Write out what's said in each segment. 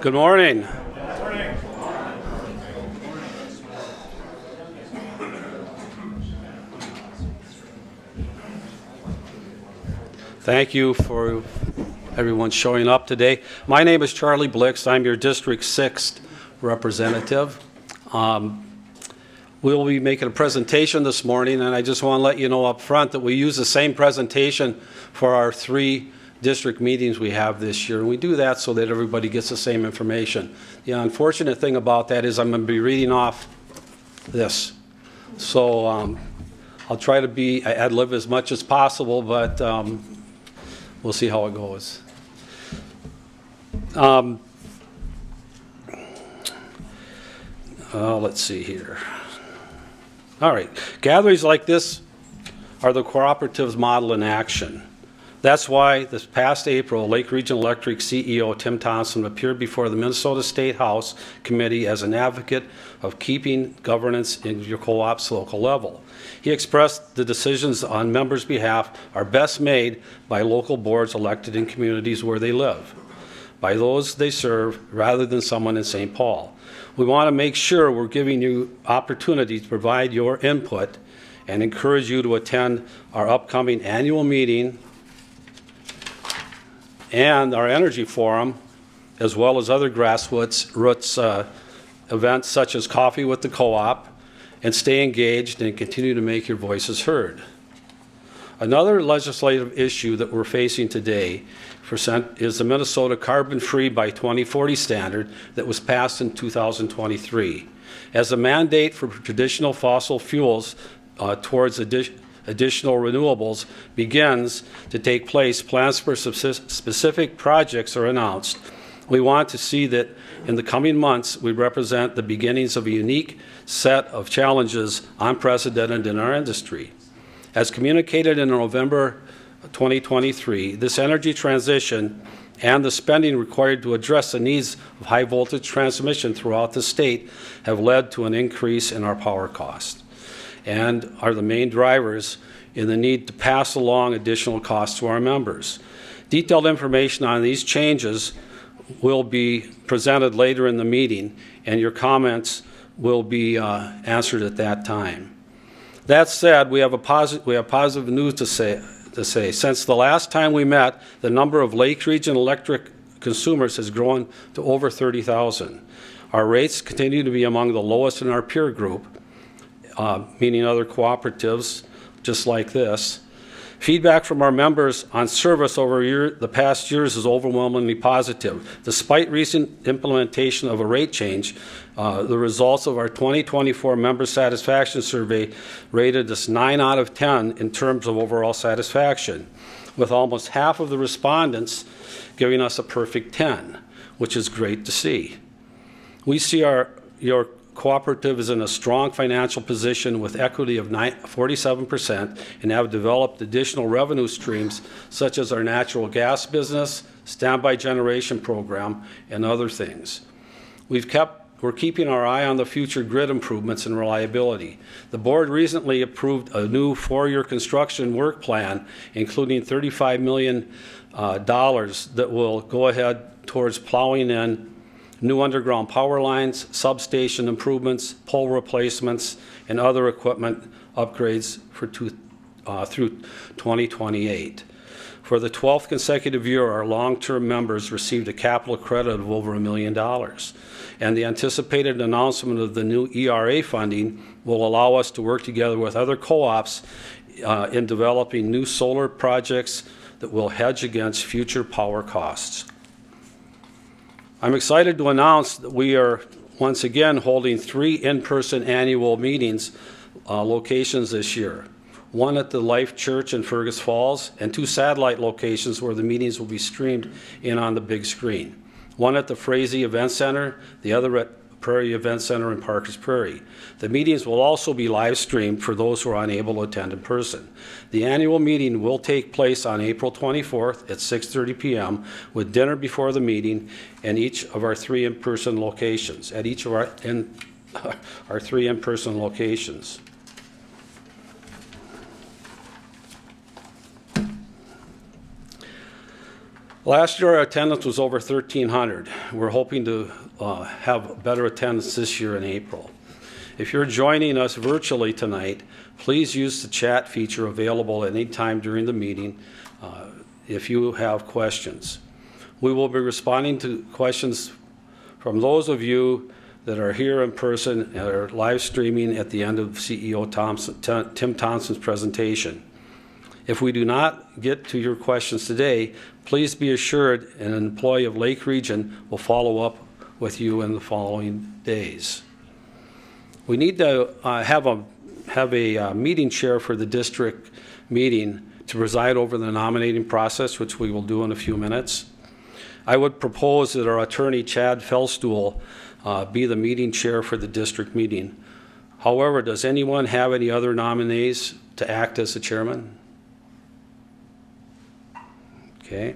Good morning. Thank you for everyone showing up today. My name is Charlie Blix. I'm your District 6th representative. We'll be making a presentation this morning, and I just want to let you know up front that we use the same presentation for our 3 district meetings we have this year, and we do that so that everybody gets the same information. The unfortunate thing about that is I'm going to be reading off this. So I'll try to be ad-lib as much as possible, but we'll see how it goes. Let's see here. All right. Gatherings like this are the cooperatives model in action. That's why this past April, Lake Region Electric CEO Tim Thompson appeared before the Minnesota State House Committee as an advocate of keeping governance in your co-op's local level. He expressed the decisions on members' behalf are best made by local boards elected in communities where they live, by those they serve, rather than someone in St. Paul. We want to make sure we're giving you opportunity to provide your input and encourage you to attend our upcoming annual meeting and our energy forum, as well as other grassroots events such as Coffee with the Co-op, and stay engaged and continue to make your voices heard. Another legislative issue that we're facing today is the Minnesota Carbon-Free by 2040 standard that was passed in 2023. As a mandate for traditional fossil fuels towards additional renewables begins to take place, plans for specific projects are announced. We want to see that in the coming months we represent the beginnings of a unique set of challenges unprecedented in our industry. As communicated in November 2023, this energy transition and the spending required to address the needs of high voltage transmission throughout the state have led to an increase in our power costs and are the main drivers in the need to pass along additional costs to our members. Detailed information on these changes will be presented later in the meeting, and your comments will be answered at that time. That said, we have positive news to say. Since the last time we met, the number of Lake Region Electric consumers has grown to over 30,000. Our rates continue to be among the lowest in our peer group, meaning other cooperatives just like this. Feedback from our members on service over the past years is overwhelmingly positive. Despite recent implementation of a rate change, the results of our 2024 member satisfaction survey rated us 9 out of 10 in terms of overall satisfaction, with almost half of the respondents giving us a perfect 10, which is great to see. We see your cooperative is in a strong financial position with equity of 47% and have developed additional revenue streams such as our natural gas business, standby generation program, and other things. We're keeping our eye on the future grid improvements and reliability. The board recently approved a new 4-year construction work plan, including $35 million that will go ahead towards plowing in new underground power lines, substation improvements, pole replacements, and other equipment upgrades through 2028. For the 12th consecutive year, our long-term members received a capital credit of over $1 million. And the anticipated announcement of the new ERA funding will allow us to work together with other co-ops in developing new solar projects that will hedge against future power costs. I'm excited to announce that we are once again holding 3 in-person annual meetings locations this year. One at the Life Church in Fergus Falls, and 2 satellite locations where the meetings will be streamed in on the big screen. One at the Frazee Event Center, the other at Prairie Event Center in Parkers Prairie. The meetings will also be live streamed for those who are unable to attend in person. The annual meeting will take place on April 24th at 6:30 p.m. with dinner before the meeting and each of our 3 in-person locations. At each of our 3 in-person locations. Last year, our attendance was over 1,300. We're hoping to have better attendance this year in April. If you're joining us virtually tonight, please use the chat feature available at any time during the meeting if you have questions. We will be responding to questions from those of you that are here in person and are live streaming at the end of CEO Tim Thompson's presentation. If we do not get to your questions today, please be assured an employee of Lake Region will follow up with you in the following days. We need to have a meeting chair for the district meeting to preside over the nominating process, which we will do in a few minutes. I would propose that our attorney, Chad Fellstool, be the meeting chair for the district meeting. However, does anyone have any other nominees to act as the chairman? Okay,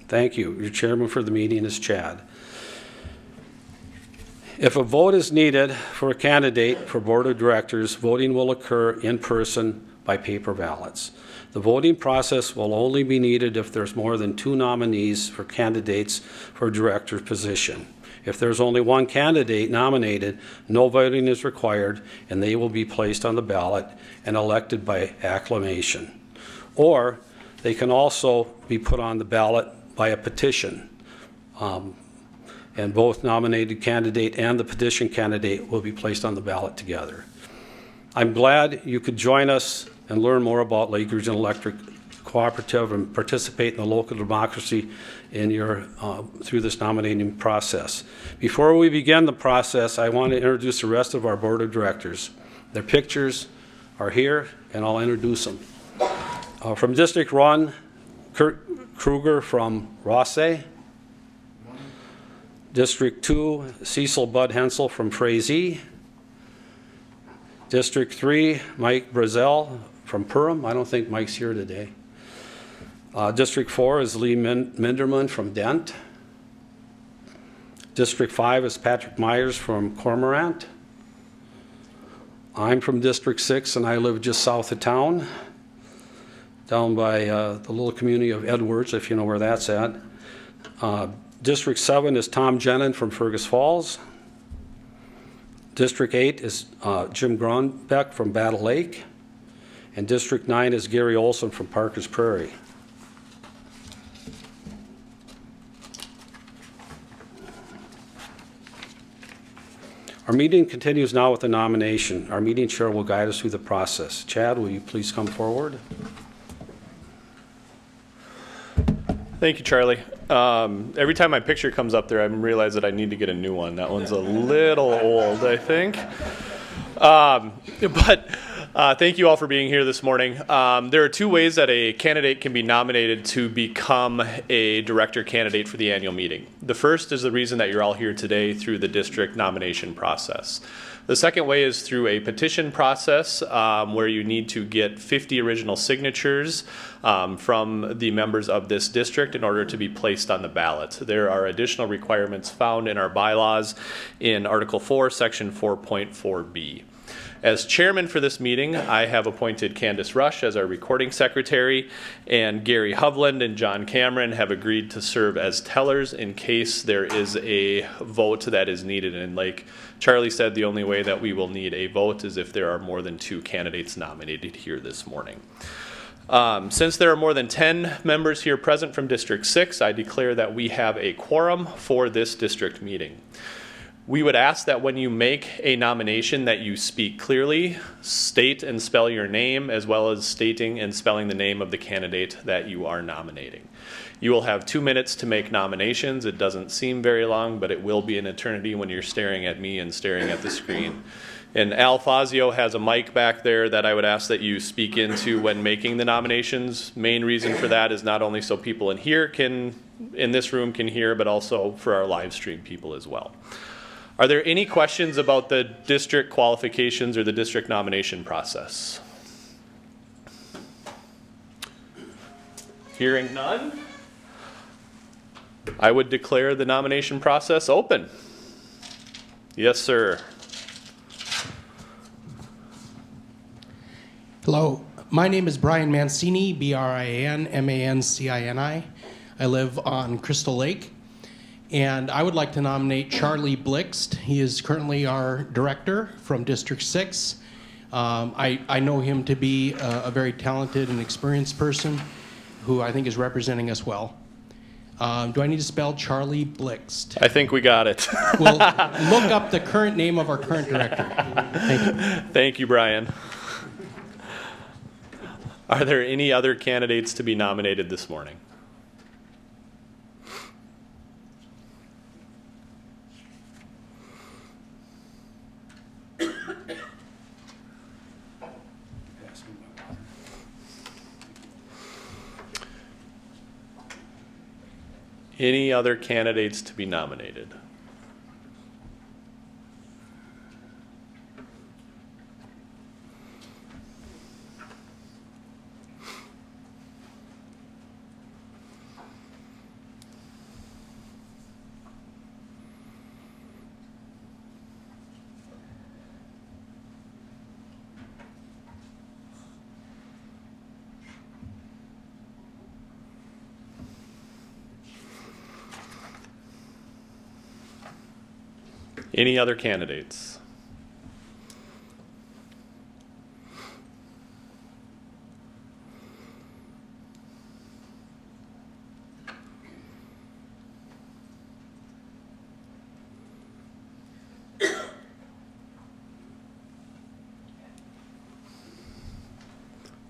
thank you. Your chairman for the meeting is Chad. If a vote is needed for a candidate for board of directors, voting will occur in person by paper ballots. The voting process will only be needed if there's more than 2 nominees for candidates for a director position. If there's only 1 candidate nominated, no voting is required, and they will be placed on the ballot and elected by acclamation. Or they can also be put on the ballot by a petition. And both nominated candidate and the petition candidate will be placed on the ballot together. I'm glad you could join us and learn more about Lake Region Electric Cooperative and participate in the local democracy in your through this nominating process. Before we begin the process, I want to introduce the rest of our board of directors. Their pictures are here, and I'll introduce them. From District 1, Kurt Kruger from Rosse. District 2, Cecil Bud Hensel from Frazee. District 3, Mike Brazel from Perham. I don't think Mike's here today. District 4 is Lee Minderman from Dent. District 5 is Patrick Myers from Cormorant. I'm from District 6, and I live just south of town, down by the little community of Edwards, if you know where that's at. District 7 is Tom Jenin from Fergus Falls. District 8 is Jim Grunbeck from Battle Lake. And District 9 is Gary Olson from Parkers Prairie. Our meeting continues now with the nomination. Our meeting chair will guide us through the process. Chad, will you please come forward? Thank you, Charlie. Every time my picture comes up there, I realize that I need to get a new one. That one's a little old, I think. Thank you all for being here this morning. There are 2 ways that a candidate can be nominated to become a director candidate for the annual meeting. The first is the reason that you're all here today through the district nomination process. The second way is through a petition process where you need to get 50 original signatures from the members of this district in order to be placed on the ballot. There are additional requirements found in our bylaws in Article 4, Section 4.4b. As chairman for this meeting, I have appointed Candace Rush as our recording secretary, and Gary Hovland and John Cameron have agreed to serve as tellers in case there is a vote that is needed. And like Charlie said, the only way that we will need a vote is if there are more than 2 candidates nominated here this morning. Since there are more than 10 members here present from District 6, I declare that we have a quorum for this district meeting. We would ask that when you make a nomination that you speak clearly, state and spell your name, as well as stating and spelling the name of the candidate that you are nominating. You will have 2 minutes to make nominations. It doesn't seem very long, but it will be an eternity when you're staring at me and staring at the screen. And Al Fazio has a mic back there that I would ask that you speak into when making the nominations. Main reason for that is not only so people in this room can hear, but also for our live stream people as well. Are there any questions about the district qualifications or the district nomination process? Hearing none, I would declare the nomination process open. Yes, sir. Hello, my name is Brian Mancini, Brian Mancini. I live on Crystal Lake. And I would like to nominate Charlie Blixt. He is currently our director from District 6. I know him to be a very talented and experienced person who I think is representing us well. Do I need to spell Charlie Blixt? I think we got it. Well, look up the current name of our current director. Thank you. Thank you, Brian. Are there any other candidates to be nominated this morning? Any other candidates to be nominated? Any other candidates?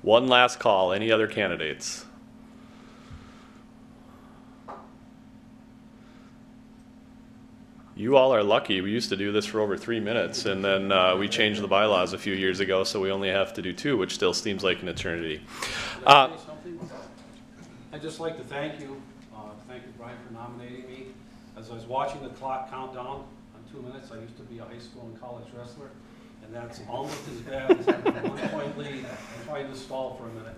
One last call. Any other candidates? You all are lucky. We used to do this for over 3 minutes, and then we changed the bylaws a few years ago, so we only have to do 2, which still seems like an eternity. Can I say something? I'd just like to thank you, Brian, for nominating me. As I was watching the clock count down on 2 minutes, I used to be a high school and college wrestler, and that's almost as bad as having a 1-point lead and trying to stall for a minute.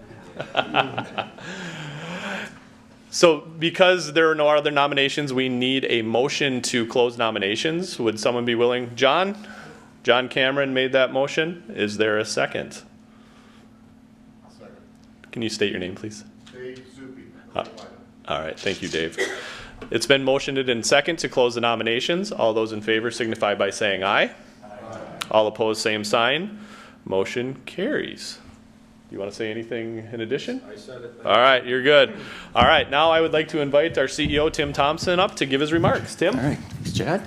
So because there are no other nominations, we need a motion to close nominations. Would someone be willing? John Cameron made that motion. Is there a second? Second. Can you state your name, please? Dave Zupi. All right, thank you, Dave. It's been motioned and second to close the nominations. All those in favor signify by saying aye. Aye. All opposed, same sign. Motion carries. You want to say anything in addition? I said it. All right, you're good. All right, now I would like to invite our CEO, Tim Thompson, up to give his remarks. Tim? All right, thanks, Chad.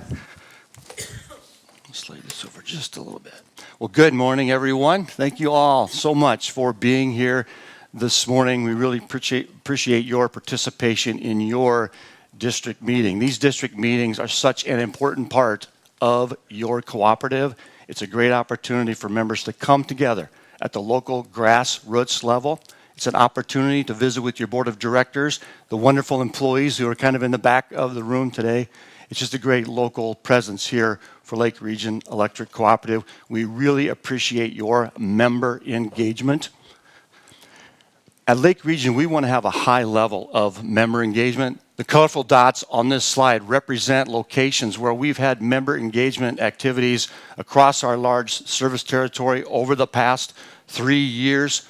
Let's slide this over just a little bit. Well, good morning, everyone. Thank you all so much for being here this morning. We really appreciate your participation in your district meeting. These district meetings are such an important part of your cooperative. It's a great opportunity for members to come together at the local grassroots level. It's an opportunity to visit with your board of directors, the wonderful employees who are kind of in the back of the room today. It's just a great local presence here for Lake Region Electric Cooperative. We really appreciate your member engagement. At Lake Region, we want to have a high level of member engagement. The colorful dots on this slide represent locations where we've had member engagement activities across our large service territory over the past 3 years.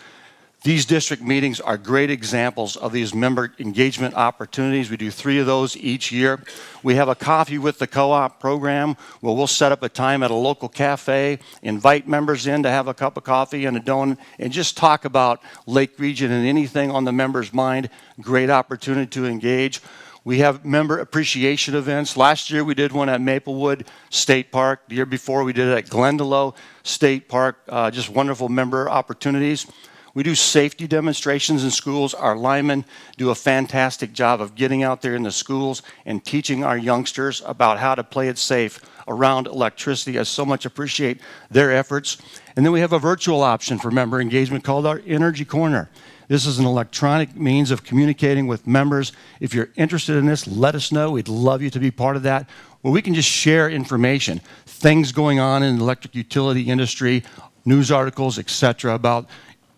These district meetings are great examples of these member engagement opportunities. We do 3 of those each year. We have a coffee with the co-op program where we'll set up a time at a local cafe, invite members in to have a cup of coffee and a donut, and just talk about Lake Region and anything on the member's mind. Great opportunity to engage. We have member appreciation events. Last year we did one at Maplewood State Park. The year before we did it at Glendalough State Park. Just wonderful member opportunities. We do safety demonstrations in schools. Our linemen do a fantastic job of getting out there in the schools and teaching our youngsters about how to play it safe around electricity. I so much appreciate their efforts. And then we have a virtual option for member engagement called our Energy Corner. This is an electronic means of communicating with members. If you're interested in this, let us know. We'd love you to be part of that. Where we can just share information, things going on in the electric utility industry, news articles, etc., about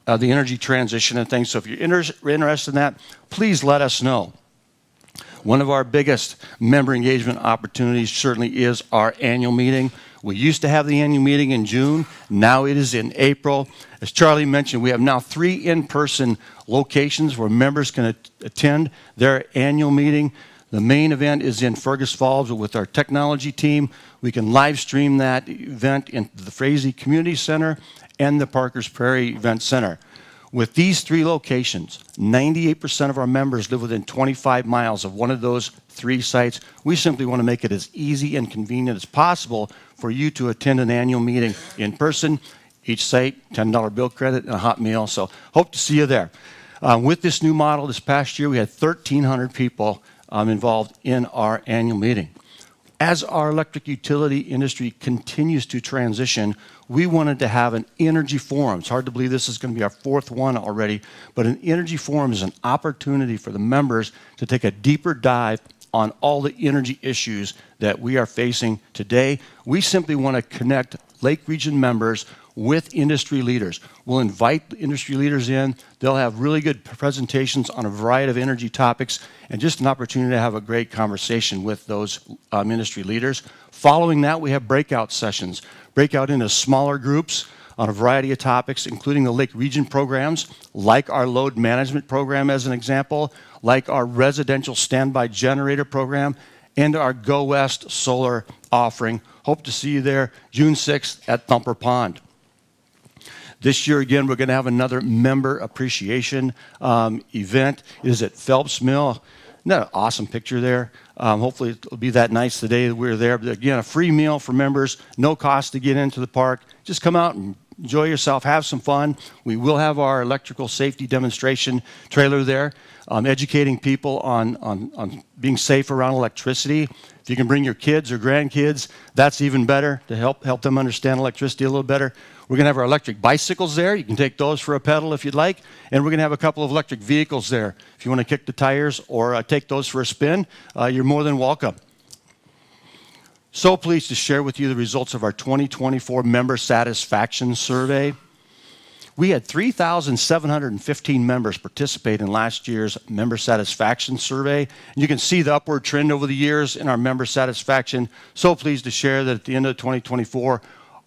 the energy transition and things. So if you're interested in that, please let us know. One of our biggest member engagement opportunities certainly is our annual meeting. We used to have the annual meeting in June. Now it is in April. As Charlie mentioned, we have now 3 in-person locations where members can attend their annual meeting. The main event is in Fergus Falls with our technology team. We can live stream that event in the Frazee Community Center and the Parkers Prairie Event Center. With these 3 locations, 98% of our members live within 25 miles of one of those 3 sites. We simply want to make it as easy and convenient as possible for you to attend an annual meeting in person. Each site, $10 bill credit and a hot meal. So hope to see you there. With this new model this past year, we had 1,300 people involved in our annual meeting. As our electric utility industry continues to transition, we wanted to have an energy forum. It's hard to believe this is going to be our 4th one already, but an energy forum is an opportunity for the members to take a deeper dive on all the energy issues that we are facing today. We simply want to connect Lake Region members with industry leaders. We'll invite the industry leaders in. They'll have really good presentations on a variety of energy topics and just an opportunity to have a great conversation with those industry leaders. Following that, we have breakout sessions, breakout into smaller groups on a variety of topics, including the Lake Region programs, like our load management program as an example, like our residential standby generator program, and our Go West solar offering. Hope to see you there June 6th at Thumper Pond. This year, again, we're going to have another member appreciation event. It is at Phelps Mill. Isn't that an awesome picture there? Hopefully it'll be that nice the day that we're there. But again, a free meal for members, no cost to get into the park. Just come out and enjoy yourself, have some fun. We will have our electrical safety demonstration trailer there, educating people on being safe around electricity. If you can bring your kids or grandkids, that's even better to help them understand electricity a little better. We're going to have our electric bicycles there. You can take those for a pedal if you'd like. And we're going to have a couple of electric vehicles there. If you want to kick the tires or take those for a spin, you're more than welcome. So pleased to share with you the results of our 2024 member satisfaction survey. We had 3,715 members participate in last year's member satisfaction survey. And you can see the upward trend over the years in our member satisfaction. So pleased to share that at the end of 2024,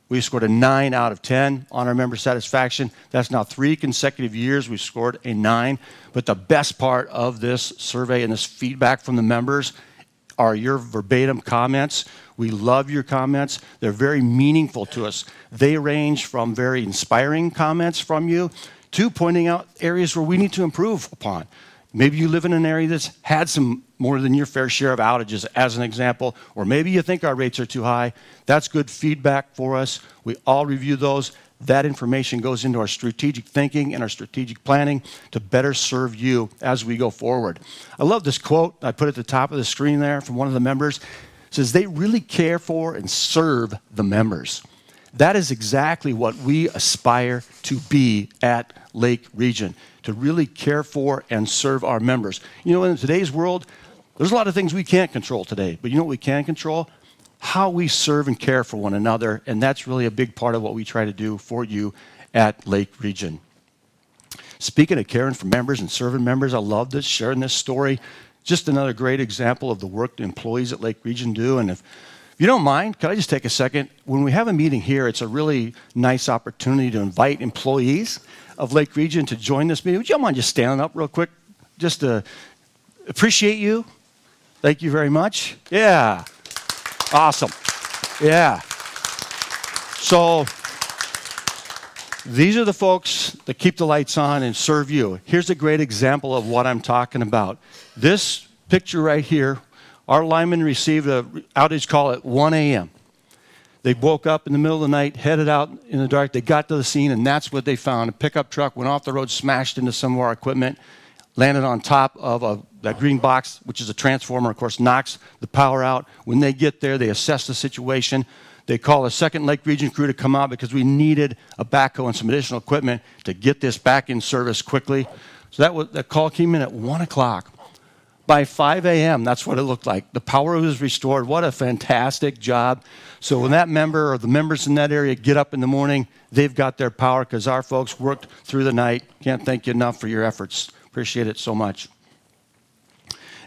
we scored a 9 out of 10 on our member satisfaction. That's now 3 consecutive years we've scored a 9. But the best part of this survey and this feedback from the members are your verbatim comments. We love your comments. They're very meaningful to us. They range from very inspiring comments from you to pointing out areas where we need to improve upon. Maybe you live in an area that's had some more than your fair share of outages, as an example, or maybe you think our rates are too high. That's good feedback for us. We all review those. That information goes into our strategic thinking and our strategic planning to better serve you as we go forward. I love this quote I put at the top of the screen there from one of the members. It says, they really care for and serve the members. That is exactly what we aspire to be at Lake Region, to really care for and serve our members. You know, in today's world, there's a lot of things we can't control today, but you know what we can control? How we serve and care for one another, and that's really a big part of what we try to do for you at Lake Region. Speaking of caring for members and serving members, I love this, sharing this story. Just another great example of the work the employees at Lake Region do. And if you don't mind, could I just take a second? When we have a meeting here, it's a really nice opportunity to invite employees of Lake Region to join this meeting. Would you mind just standing up real quick, just to appreciate you? Thank you very much. Yeah. Awesome. Yeah. So these are the folks that keep the lights on and serve you. Here's a great example of what I'm talking about. This picture right here, our linemen received an outage call at 1 a.m. They woke up in the middle of the night, headed out in the dark. They got to the scene, and that's what they found. A pickup truck went off the road, smashed into some of our equipment, landed on top of that green box, which is a transformer, of course, knocks the power out. When they get there, they assess the situation. They call a second Lake Region crew to come out because we needed a backhoe and some additional equipment to get this back in service quickly. So that call came in at 1 o'clock. By 5 a.m., that's what it looked like. The power was restored. What a fantastic job. So when that member or the members in that area get up in the morning, they've got their power because our folks worked through the night. Can't thank you enough for your efforts. Appreciate it so much.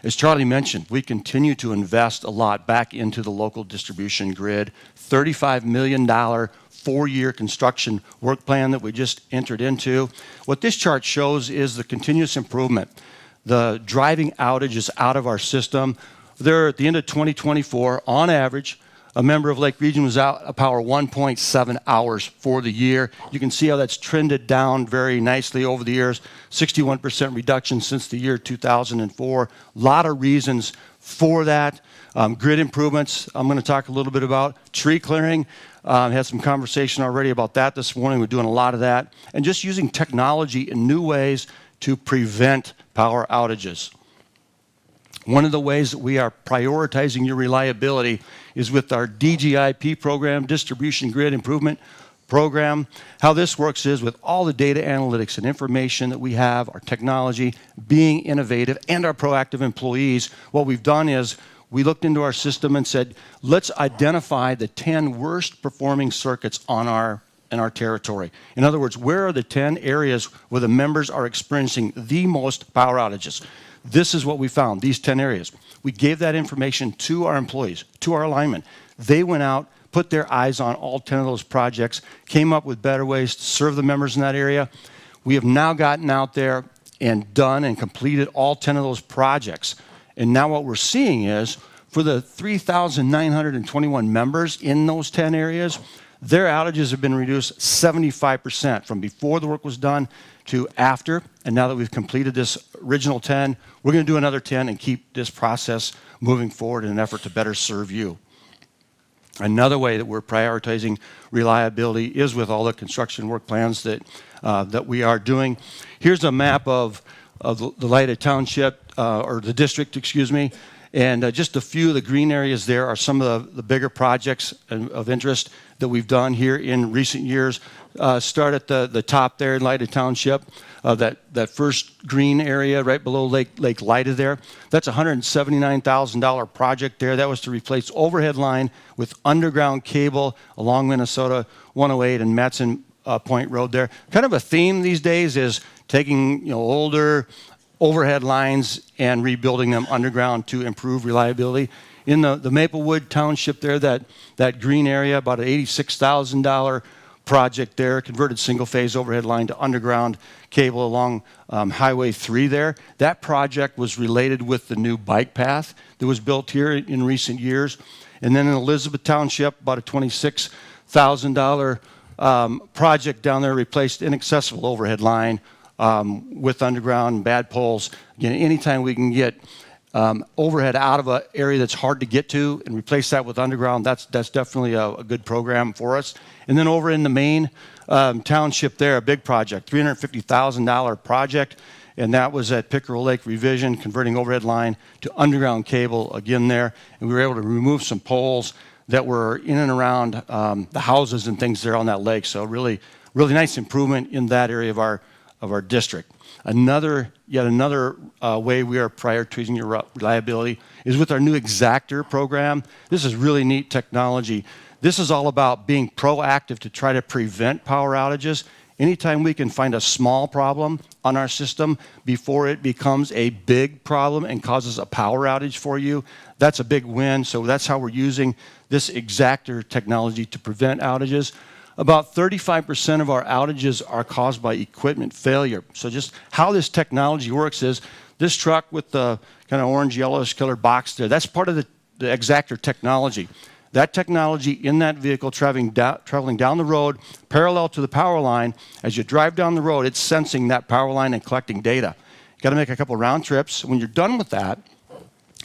As Charlie mentioned, we continue to invest a lot back into the local distribution grid. $35 million 4-year construction work plan that we just entered into. What this chart shows is the continuous improvement, the driving outages out of our system. There, at the end of 2024, on average, a member of Lake Region was out of power 1.7 hours for the year. You can see how that's trended down very nicely over the years, 61% reduction since the year 2004. A lot of reasons for that. Grid improvements, I'm going to talk a little bit about. Tree clearing, had some conversation already about that this morning. We're doing a lot of that. And just using technology in new ways to prevent power outages. One of the ways that we are prioritizing your reliability is with our DGIP program, Distribution Grid Improvement Program. How this works is with all the data analytics and information that we have, our technology, being innovative, and our proactive employees, what we've done is we looked into our system and said, let's identify the 10 worst performing circuits in our territory. In other words, where are the 10 areas where the members are experiencing the most power outages? This is what we found, these 10 areas. We gave that information to our employees, to our linemen. They went out, put their eyes on all 10 of those projects, came up with better ways to serve the members in that area. We have now gotten out there and done and completed all 10 of those projects. And now what we're seeing is for the 3,921 members in those 10 areas, their outages have been reduced 75% from before the work was done to after. And now that we've completed this original 10, we're going to do another 10 and keep this process moving forward in an effort to better serve you. Another way that we're prioritizing reliability is with all the construction work plans that we are doing. Here's a map of the Lyda Township, or the district, excuse me. And just a few of the green areas there are some of the bigger projects of interest that we've done here in recent years. Start at the top there in Lyda Township, that first green area right below Lake Lyda there. That's a $179,000 project there. That was to replace overhead line with underground cable along Minnesota 108 and Matson Point Road there. Kind of a theme these days is taking older overhead lines and rebuilding them underground to improve reliability. In the Maplewood Township there, that green area, about an $86,000 project there, converted single-phase overhead line to underground cable along Highway 3 there. That project was related with the new bike path that was built here in recent years. And then in Elizabeth Township, about a $26,000 project down there, replaced inaccessible overhead line with underground and bad poles. Again, anytime we can get overhead out of an area that's hard to get to and replace that with underground, that's definitely a good program for us. And then over in the Main Township there, a big project, $350,000 project, and that was at Pickerel Lake Revision, converting overhead line to underground cable again there. And we were able to remove some poles that were in and around the houses and things there on that lake. So really, really nice improvement in that area of our district. Yet another way we are prioritizing your reliability is with our new Exactor program. This is really neat technology. This is all about being proactive to try to prevent power outages. Anytime we can find a small problem on our system before it becomes a big problem and causes a power outage for you, that's a big win. So that's how we're using this Exactor technology to prevent outages. About 35% of our outages are caused by equipment failure. So just how this technology works is this truck with the kind of orange, yellowish colored box there, that's part of the Exactor technology. That technology in that vehicle traveling down the road parallel to the power line, as you drive down the road, it's sensing that power line and collecting data. You've got to make a couple round trips. When you're done with that,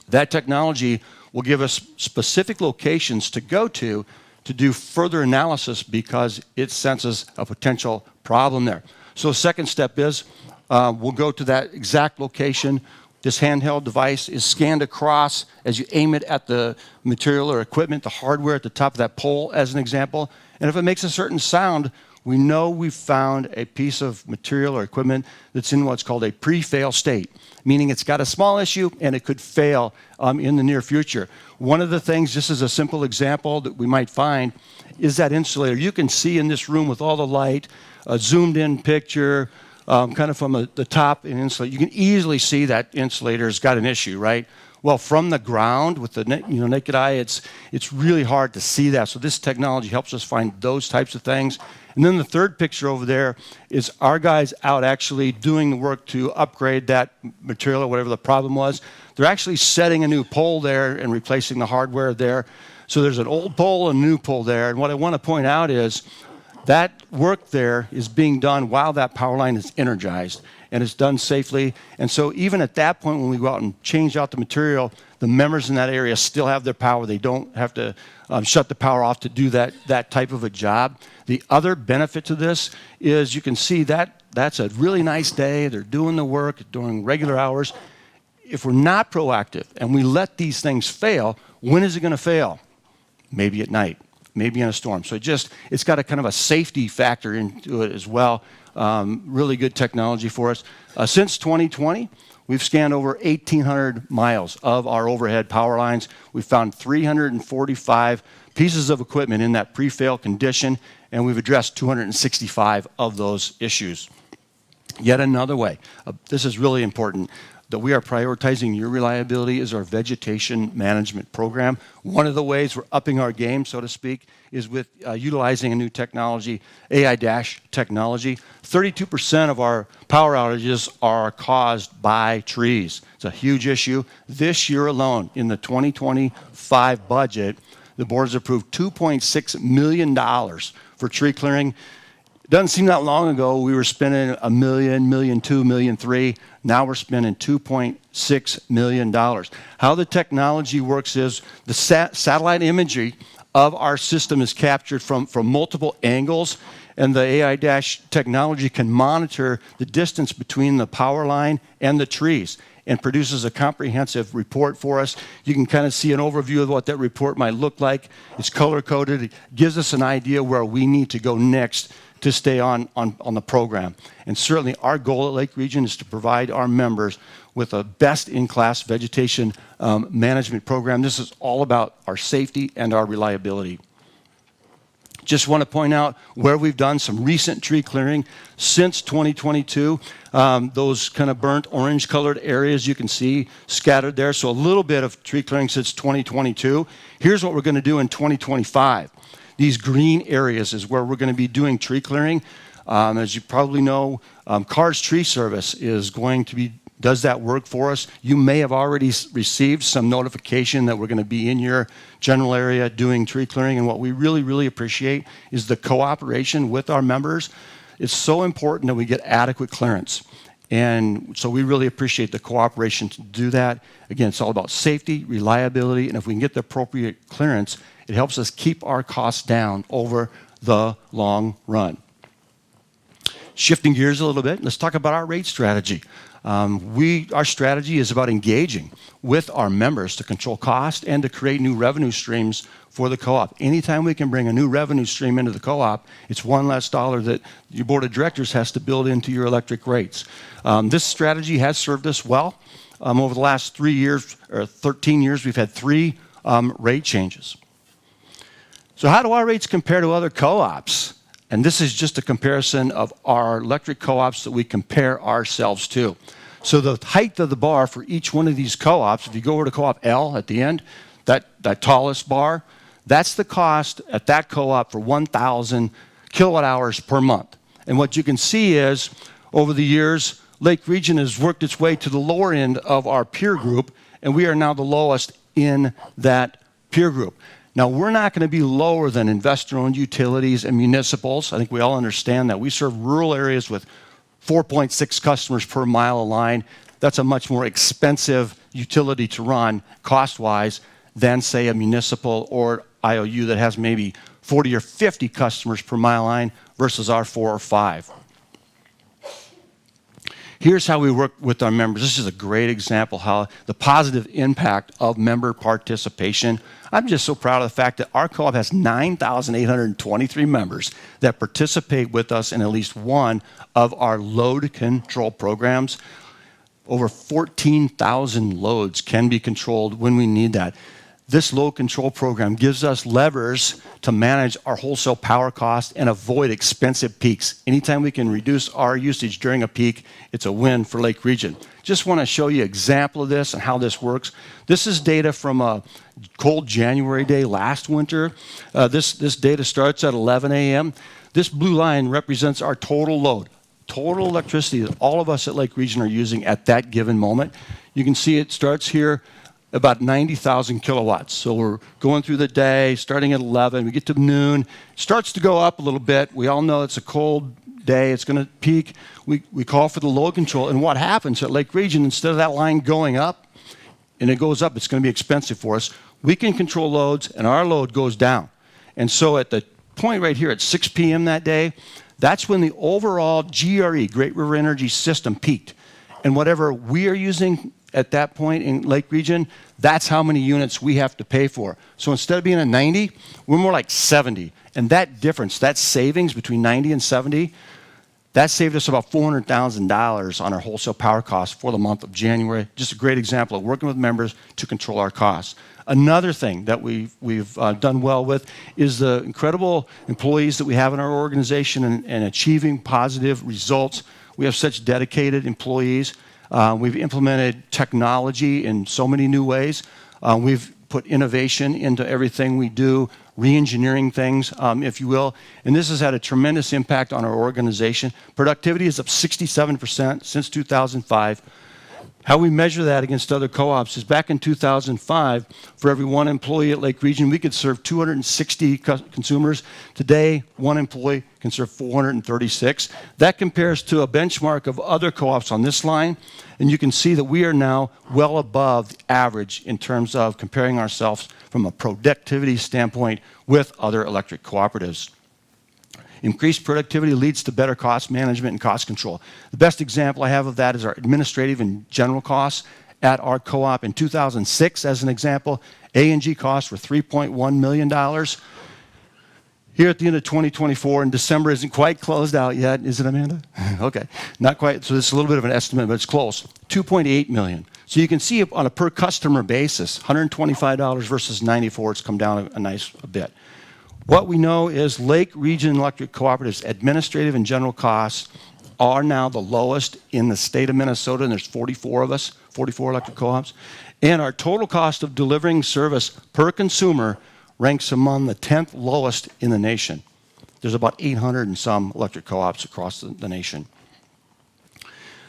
that technology will give us specific locations to go to do further analysis because it senses a potential problem there. So the second step is we'll go to that exact location. This handheld device is scanned across as you aim it at the material or equipment, the hardware at the top of that pole as an example. And if it makes a certain sound, we know we've found a piece of material or equipment that's in what's called a pre-fail state, meaning it's got a small issue and it could fail in the near future. One of the things, just as a simple example that we might find, is that insulator. You can see in this room with all the light, a zoomed in picture kind of from the top and insulate, you can easily see that insulator's got an issue, right? Well, from the ground with the naked eye, it's really hard to see that. So this technology helps us find those types of things. And then the third picture over there is our guys out actually doing the work to upgrade that material or whatever the problem was. They're actually setting a new pole there and replacing the hardware there. So there's an old pole and a new pole there. And what I want to point out is that work there is being done while that power line is energized, and it's done safely. And so even at that point when we go out and change out the material, the members in that area still have their power. They don't have to shut the power off to do that type of a job. The other benefit to this is you can see that that's a really nice day. They're doing the work during regular hours. If we're not proactive and we let these things fail, when is it going to fail? Maybe at night, maybe in a storm. So it's got a kind of a safety factor into it as well. Really good technology for us. Since 2020, we've scanned over 1,800 miles of our overhead power lines. We've found 345 pieces of equipment in that pre-fail condition, and we've addressed 265 of those issues. Yet another way, this is really important, that we are prioritizing your reliability is our vegetation management program. One of the ways we're upping our game, so to speak, is with utilizing a new technology, AI- technology. 32% of our power outages are caused by trees. It's a huge issue. This year alone, in the 2025 budget, the board has approved $2.6 million for tree clearing. It doesn't seem that long ago we were spending $1 million, $1.2 million, $1.3 million. Now we're spending $2.6 million. How the technology works is the satellite imagery of our system is captured from multiple angles, and the AI- technology can monitor the distance between the power line and the trees and produces a comprehensive report for us. You can kind of see an overview of what that report might look like. It's color-coded. It gives us an idea where we need to go next to stay on the program. And certainly our goal at Lake Region is to provide our members with a best-in-class vegetation management program. This is all about our safety and our reliability. Just want to point out where we've done some recent tree clearing since 2022. Those kind of burnt orange-colored areas you can see scattered there. So a little bit of tree clearing since 2022. Here's what we're going to do in 2025. These green areas is where we're going to be doing tree clearing. As you probably know, Carr's Tree Service does that work for us. You may have already received some notification that we're going to be in your general area doing tree clearing. And what we really, really appreciate is the cooperation with our members. It's so important that we get adequate clearance. And so we really appreciate the cooperation to do that. Again, it's all about safety, reliability, and if we can get the appropriate clearance, it helps us keep our costs down over the long run. Shifting gears a little bit, let's talk about our rate strategy. Our strategy is about engaging with our members to control cost and to create new revenue streams for the co-op. Anytime we can bring a new revenue stream into the co-op, it's one less dollar that your board of directors has to build into your electric rates. This strategy has served us well. Over the last 3 years, or 13 years, we've had 3 rate changes. So how do our rates compare to other co-ops? And this is just a comparison of our electric co-ops that we compare ourselves to. So the height of the bar for each one of these co-ops, if you go over to co-op L at the end, that tallest bar, that's the cost at that co-op for 1,000 kilowatt hours per month. And what you can see is, over the years, Lake Region has worked its way to the lower end of our peer group, and we are now the lowest in that peer group. Now, we're not going to be lower than investor-owned utilities and municipals. I think we all understand that. We serve rural areas with 4.6 customers per mile of line. That's a much more expensive utility to run, cost-wise, than, say, a municipal or IOU that has maybe 40 or 50 customers per mile line versus our 4 or 5. Here's how we work with our members. This is a great example how the positive impact of member participation. I'm just so proud of the fact that our co-op has 9,823 members that participate with us in at least one of our load control programs. Over 14,000 loads can be controlled when we need that. This load control program gives us levers to manage our wholesale power costs and avoid expensive peaks. Anytime we can reduce our usage during a peak, it's a win for Lake Region. Just want to show you an example of this and how this works. This is data from a cold January day last winter. This data starts at 11 a.m. This blue line represents our total load, total electricity that all of us at Lake Region are using at that given moment. You can see it starts here about 90,000 kilowatts. So we're going through the day, starting at 11, we get to noon, it starts to go up a little bit. We all know it's a cold day, it's going to peak. We call for the load control, and what happens at Lake Region, instead of that line going up, and it goes up, it's going to be expensive for us, we can control loads, and our load goes down. And so at the point right here at 6 p.m. that day, that's when the overall GRE, Great River Energy System, peaked. And whatever we are using at that point in Lake Region, that's how many units we have to pay for. So instead of being at 90, we're more like 70. And that difference, that savings between 90 and 70, that saved us about $400,000 on our wholesale power costs for the month of January. Just a great example of working with members to control our costs. Another thing that we've done well with is the incredible employees that we have in our organization and achieving positive results. We have such dedicated employees. We've implemented technology in so many new ways. We've put innovation into everything we do, re-engineering things, if you will. And this has had a tremendous impact on our organization. Productivity is up 67% since 2005. How we measure that against other co-ops is back in 2005, for every one employee at Lake Region, we could serve 260 consumers. Today, one employee can serve 436. That compares to a benchmark of other co-ops on this line, and you can see that we are now well above the average in terms of comparing ourselves from a productivity standpoint with other electric cooperatives. Increased productivity leads to better cost management and cost control. The best example I have of that is our administrative and general costs at our co-op. In 2006, as an example, A&G costs were $3.1 million. Here at the end of 2024, and December isn't quite closed out yet, is it, Amanda? Okay, not quite. So this is a little bit of an estimate, but it's close. $2.8 million. So you can see on a per customer basis, $125 versus $94, it's come down a bit. What we know is Lake Region Electric Cooperatives administrative and general costs are now the lowest in the state of Minnesota, and there's 44 of us, 44 electric co-ops. And our total cost of delivering service per consumer ranks among the 10th lowest in the nation. There's about 800 and some electric co-ops across the nation.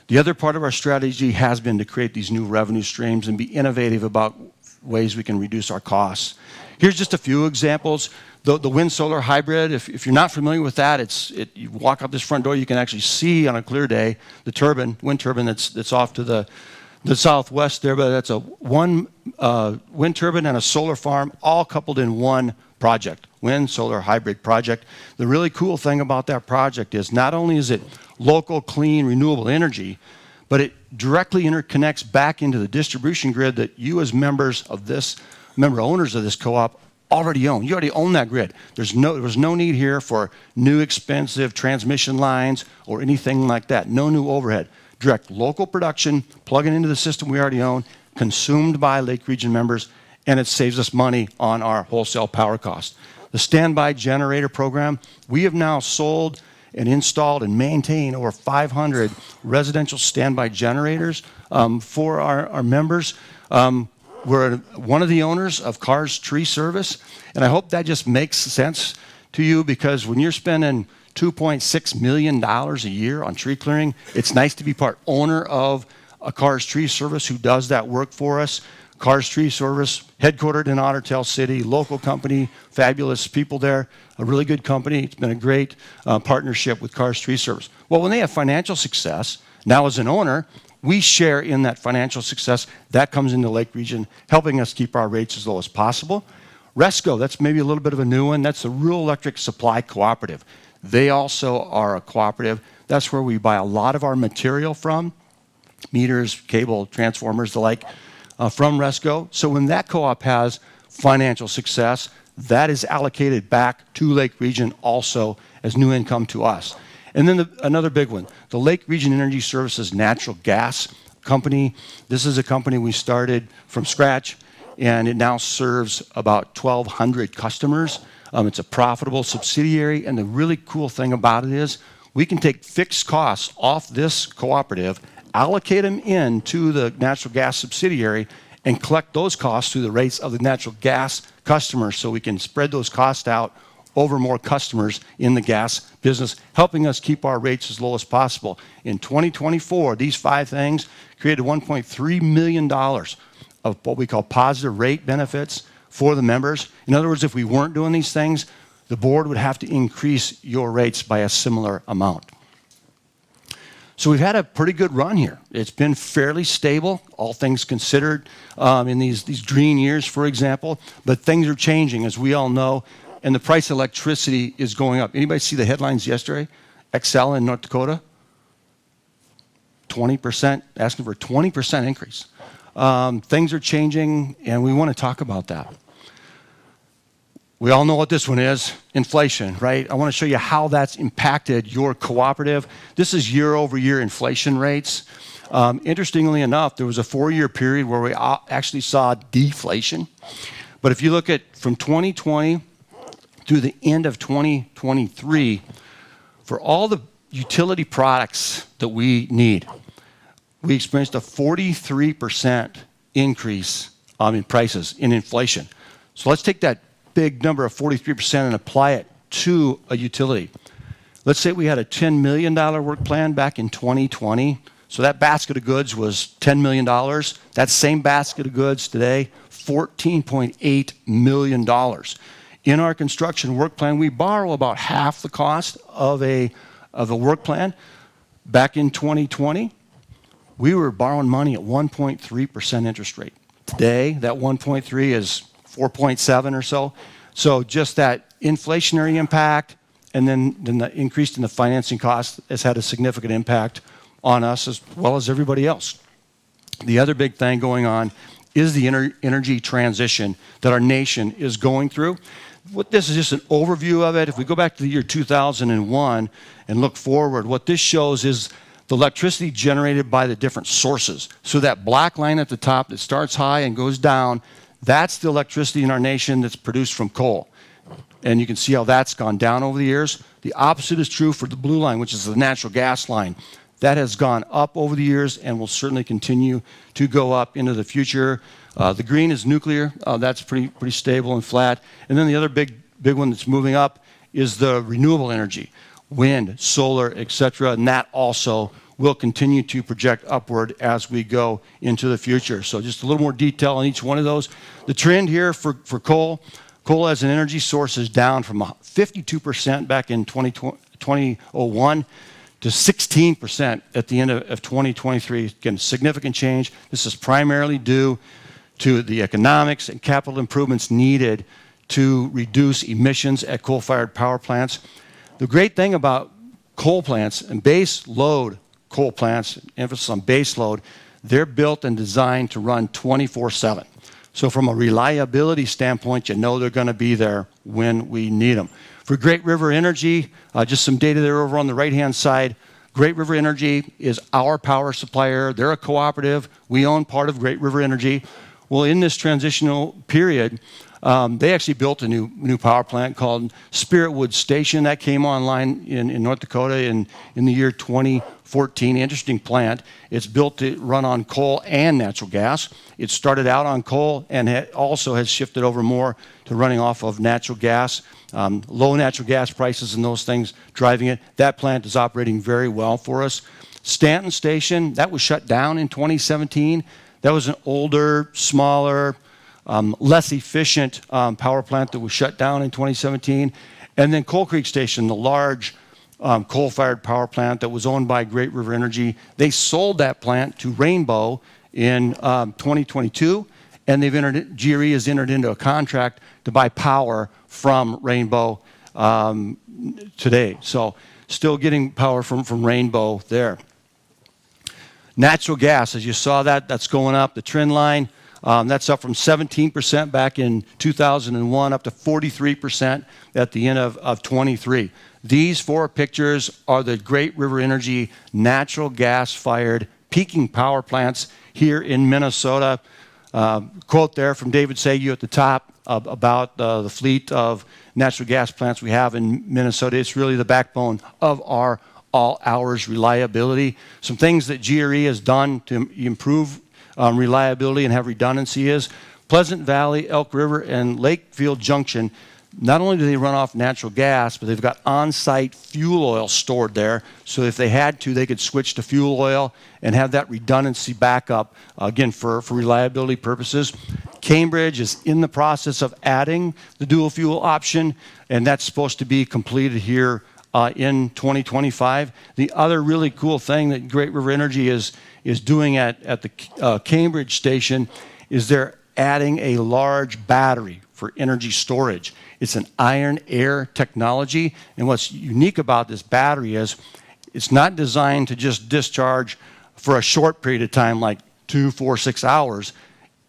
The other part of our strategy has been to create these new revenue streams and be innovative about ways we can reduce our costs. Here's just a few examples. The wind-solar hybrid, if you're not familiar with that, you walk out this front door, you can actually see on a clear day the wind turbine that's off to the southwest there, but that's one wind turbine and a solar farm all coupled in one project, wind-solar hybrid project. The really cool thing about that project is not only is it local, clean, renewable energy, but it directly interconnects back into the distribution grid that you as members of this, member owners of this co-op already own. You already own that grid. There was no need here for new expensive transmission lines or anything like that. No new overhead. Direct local production, plug it into the system we already own, consumed by Lake Region members, and it saves us money on our wholesale power costs. The standby generator program, we have now sold and installed and maintained over 500 residential standby generators for our members. We're one of the owners of Cars Tree Service, and I hope that just makes sense to you, because when you're spending $2.6 million a year on tree clearing, it's nice to be part owner of a Cars Tree Service who does that work for us. Cars Tree Service, headquartered in Otter Tail City, local company, fabulous people there, a really good company. It's been a great partnership with Cars Tree Service. Well, when they have financial success, now as an owner, we share in that financial success. That comes into Lake Region, helping us keep our rates as low as possible. RESCO, that's maybe a little bit of a new one. That's the Rural Electric Supply Cooperative. They also are a cooperative. That's where we buy a lot of our material from, meters, cable, transformers, the like, from RESCO. So when that co-op has financial success, that is allocated back to Lake Region also as new income to us. And then another big one, the Lake Region Energy Services Natural Gas Company. This is a company we started from scratch, and it now serves about 1,200 customers. It's a profitable subsidiary, and the really cool thing about it is we can take fixed costs off this cooperative, allocate them into the natural gas subsidiary, and collect those costs through the rates of the natural gas customers, so we can spread those costs out over more customers in the gas business, helping us keep our rates as low as possible. In 2024, these 5 things created $1.3 million of what we call positive rate benefits for the members. In other words, if we weren't doing these things, the board would have to increase your rates by a similar amount. So we've had a pretty good run here. It's been fairly stable, all things considered, in these green years, for example. But things are changing, as we all know, and the price of electricity is going up. Anybody see the headlines yesterday? Xcel in North Dakota, 20%, asking for a 20% increase. Things are changing, and we want to talk about that. We all know what this one is, inflation, right? I want to show you how that's impacted your cooperative. This is year-over-year inflation rates. Interestingly enough, there was a 4-year period where we actually saw deflation. But if you look at from 2020 through the end of 2023, for all the utility products that we need, we experienced a 43% increase in prices, in inflation. So let's take that big number of 43% and apply it to a utility. Let's say we had a $10 million work plan back in 2020. So that basket of goods was $10 million. That same basket of goods today, $14.8 million. In our construction work plan, we borrow about half the cost of a work plan. Back in 2020, we were borrowing money at 1.3% interest rate. Today, that 1.3 is 4.7 or so. So just that inflationary impact and then the increase in the financing cost has had a significant impact on us as well as everybody else. The other big thing going on is the energy transition that our nation is going through. This is just an overview of it. If we go back to the year 2001 and look forward, what this shows is the electricity generated by the different sources. So that black line at the top that starts high and goes down, that's the electricity in our nation that's produced from coal. And you can see how that's gone down over the years. The opposite is true for the blue line, which is the natural gas line. That has gone up over the years and will certainly continue to go up into the future. The green is nuclear. That's pretty stable and flat. And then the other big one that's moving up is the renewable energy, wind, solar, etc. And that also will continue to project upward as we go into the future. So just a little more detail on each one of those. The trend here for coal as an energy source is down from 52% back in 2001 to 16% at the end of 2023. Again, significant change. This is primarily due to the economics and capital improvements needed to reduce emissions at coal-fired power plants. The great thing about coal plants and base load coal plants, emphasis on base load, they're built and designed to run 24/7. So from a reliability standpoint, you know they're going to be there when we need them. For Great River Energy, just some data there over on the right-hand side. Great River Energy is our power supplier. They're a cooperative. We own part of Great River Energy. Well, in this transitional period, they actually built a new power plant called Spiritwood Station. That came online in North Dakota in the year 2014. Interesting plant. It's built to run on coal and natural gas. It started out on coal and also has shifted over more to running off of natural gas. Low natural gas prices and those things driving it. That plant is operating very well for us. Stanton Station, that was shut down in 2017. That was an older, smaller, less efficient power plant that was shut down in 2017. And then Coal Creek Station, the large coal-fired power plant that was owned by Great River Energy. They sold that plant to Rainbow in 2022, and GRE has entered into a contract to buy power from Rainbow today. So still getting power from Rainbow there. Natural gas, as you saw that's going up. The trend line, that's up from 17% back in 2001 up to 43% at the end of 23. These 4 pictures are the Great River Energy natural gas-fired peaking power plants here in Minnesota. Quote there from David Sagu at the top about the fleet of natural gas plants we have in Minnesota. It's really the backbone of our all hours reliability. Some things that GRE has done to improve reliability and have redundancy is Pleasant Valley, Elk River, and Lakefield Junction. Not only do they run off natural gas, but they've got on-site fuel oil stored there. So if they had to, they could switch to fuel oil and have that redundancy backup, again, for reliability purposes. Cambridge is in the process of adding the dual fuel option, and that's supposed to be completed here in 2025. The other really cool thing that Great River Energy is doing at the Cambridge station is they're adding a large battery for energy storage. It's an iron-air technology, and what's unique about this battery is it's not designed to just discharge for a short period of time, like 2, 4, 6 hours.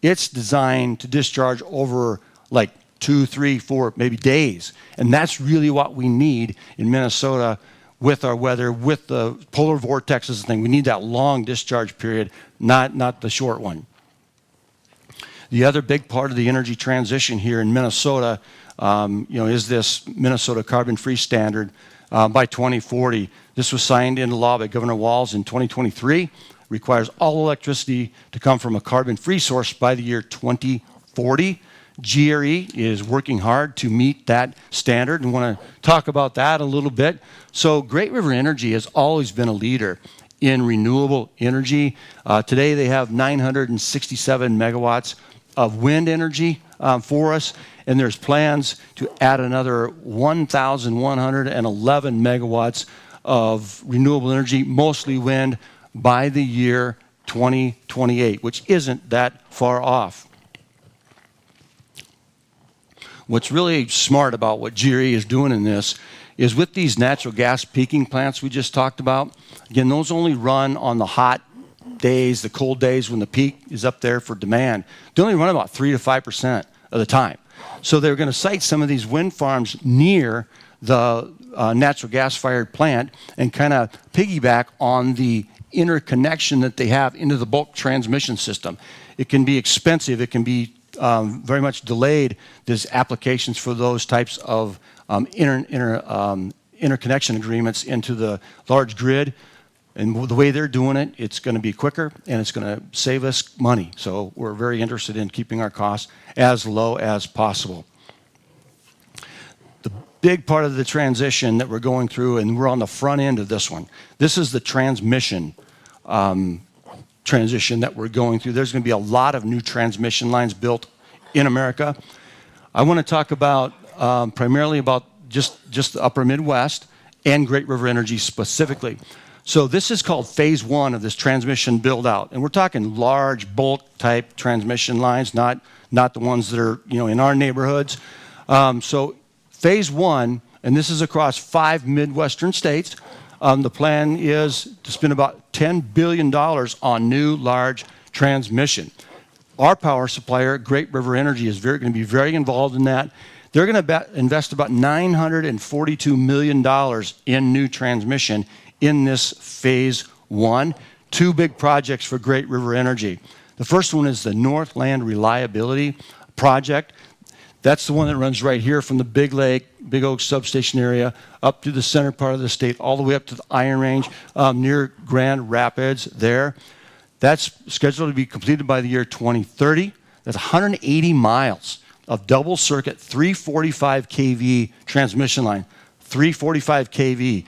It's designed to discharge over like 2, 3, 4, maybe days. And that's really what we need in Minnesota with our weather, with the polar vortexes and thing. We need that long discharge period, not the short one. The other big part of the energy transition here in Minnesota, is this Minnesota carbon-free standard by 2040. This was signed into law by Governor Walz in 2023. Requires all electricity to come from a carbon-free source by the year 2040. GRE is working hard to meet that standard, and want to talk about that a little bit. So Great River Energy has always been a leader in renewable energy. Today they have 967 megawatts of wind energy for us, and there's plans to add another 1,111 megawatts of renewable energy, mostly wind, by the year 2028, which isn't that far off. What's really smart about what GRE is doing in this is with these natural gas peaking plants we just talked about, again, those only run on the hot days, the cold days when the peak is up there for demand. They only run about 3 to 5% of the time. So they're going to site some of these wind farms near the natural gas-fired plant and kind of piggyback on the interconnection that they have into the bulk transmission system. It can be expensive. It can be very much delayed. There's applications for those types of interconnection agreements into the large grid. And the way they're doing it, it's going to be quicker and it's going to save us money. So we're very interested in keeping our costs as low as possible. The big part of the transition that we're going through, and we're on the front end of this one, this is the transmission transition that we're going through. There's going to be a lot of new transmission lines built in America. I want to talk about primarily about just the upper Midwest and Great River Energy specifically. So this is called phase one of this transmission build out. And we're talking large bulk type transmission lines, not the ones that are in our neighborhoods. So phase one, and this is across 5 Midwestern states. The plan is to spend about $10 billion on new large transmission. Our power supplier, Great River Energy, is going to be very involved in that. They're going to invest about $942 million in new transmission in this phase one. 2 big projects for Great River Energy. The first one is the Northland Reliability Project. That's the one that runs right here from the Big Oak substation area up to the center part of the state, all the way up to the Iron Range near Grand Rapids there. That's scheduled to be completed by the year 2030. That's 180 miles of double circuit 345 kV transmission line. 345 kV.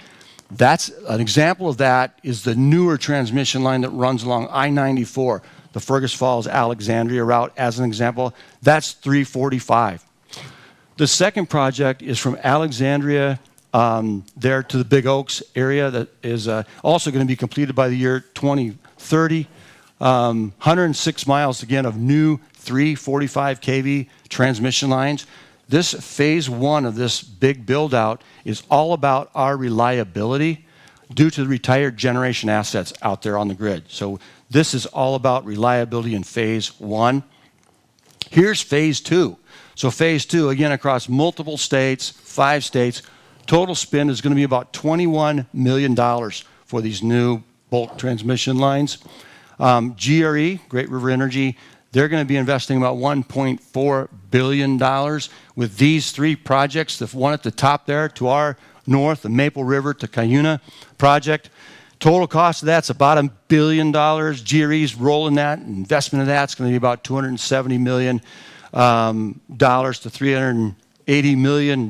That's an example of that is the newer transmission line that runs along I-94, the Fergus Falls Alexandria route as an example. That's 345. The second project is from Alexandria there to the Big Oaks area that is also going to be completed by the year 2030. 106 miles again of new 345 kV transmission lines. This phase one of this big build out is all about our reliability due to the retired generation assets out there on the grid. So this is all about reliability in phase one. Here's phase two. So phase two, again, across multiple states, 5 states, total spend is going to be about $21 million for these new bulk transmission lines. GRE, Great River Energy, They're going to be investing about $1.4 billion with these three projects. The one at the top there to our north, the Maple River to Cuyuna project. Total cost of that's about $1 billion. GRE's rolling that. Investment of that's going to be about $270 million to $380 million.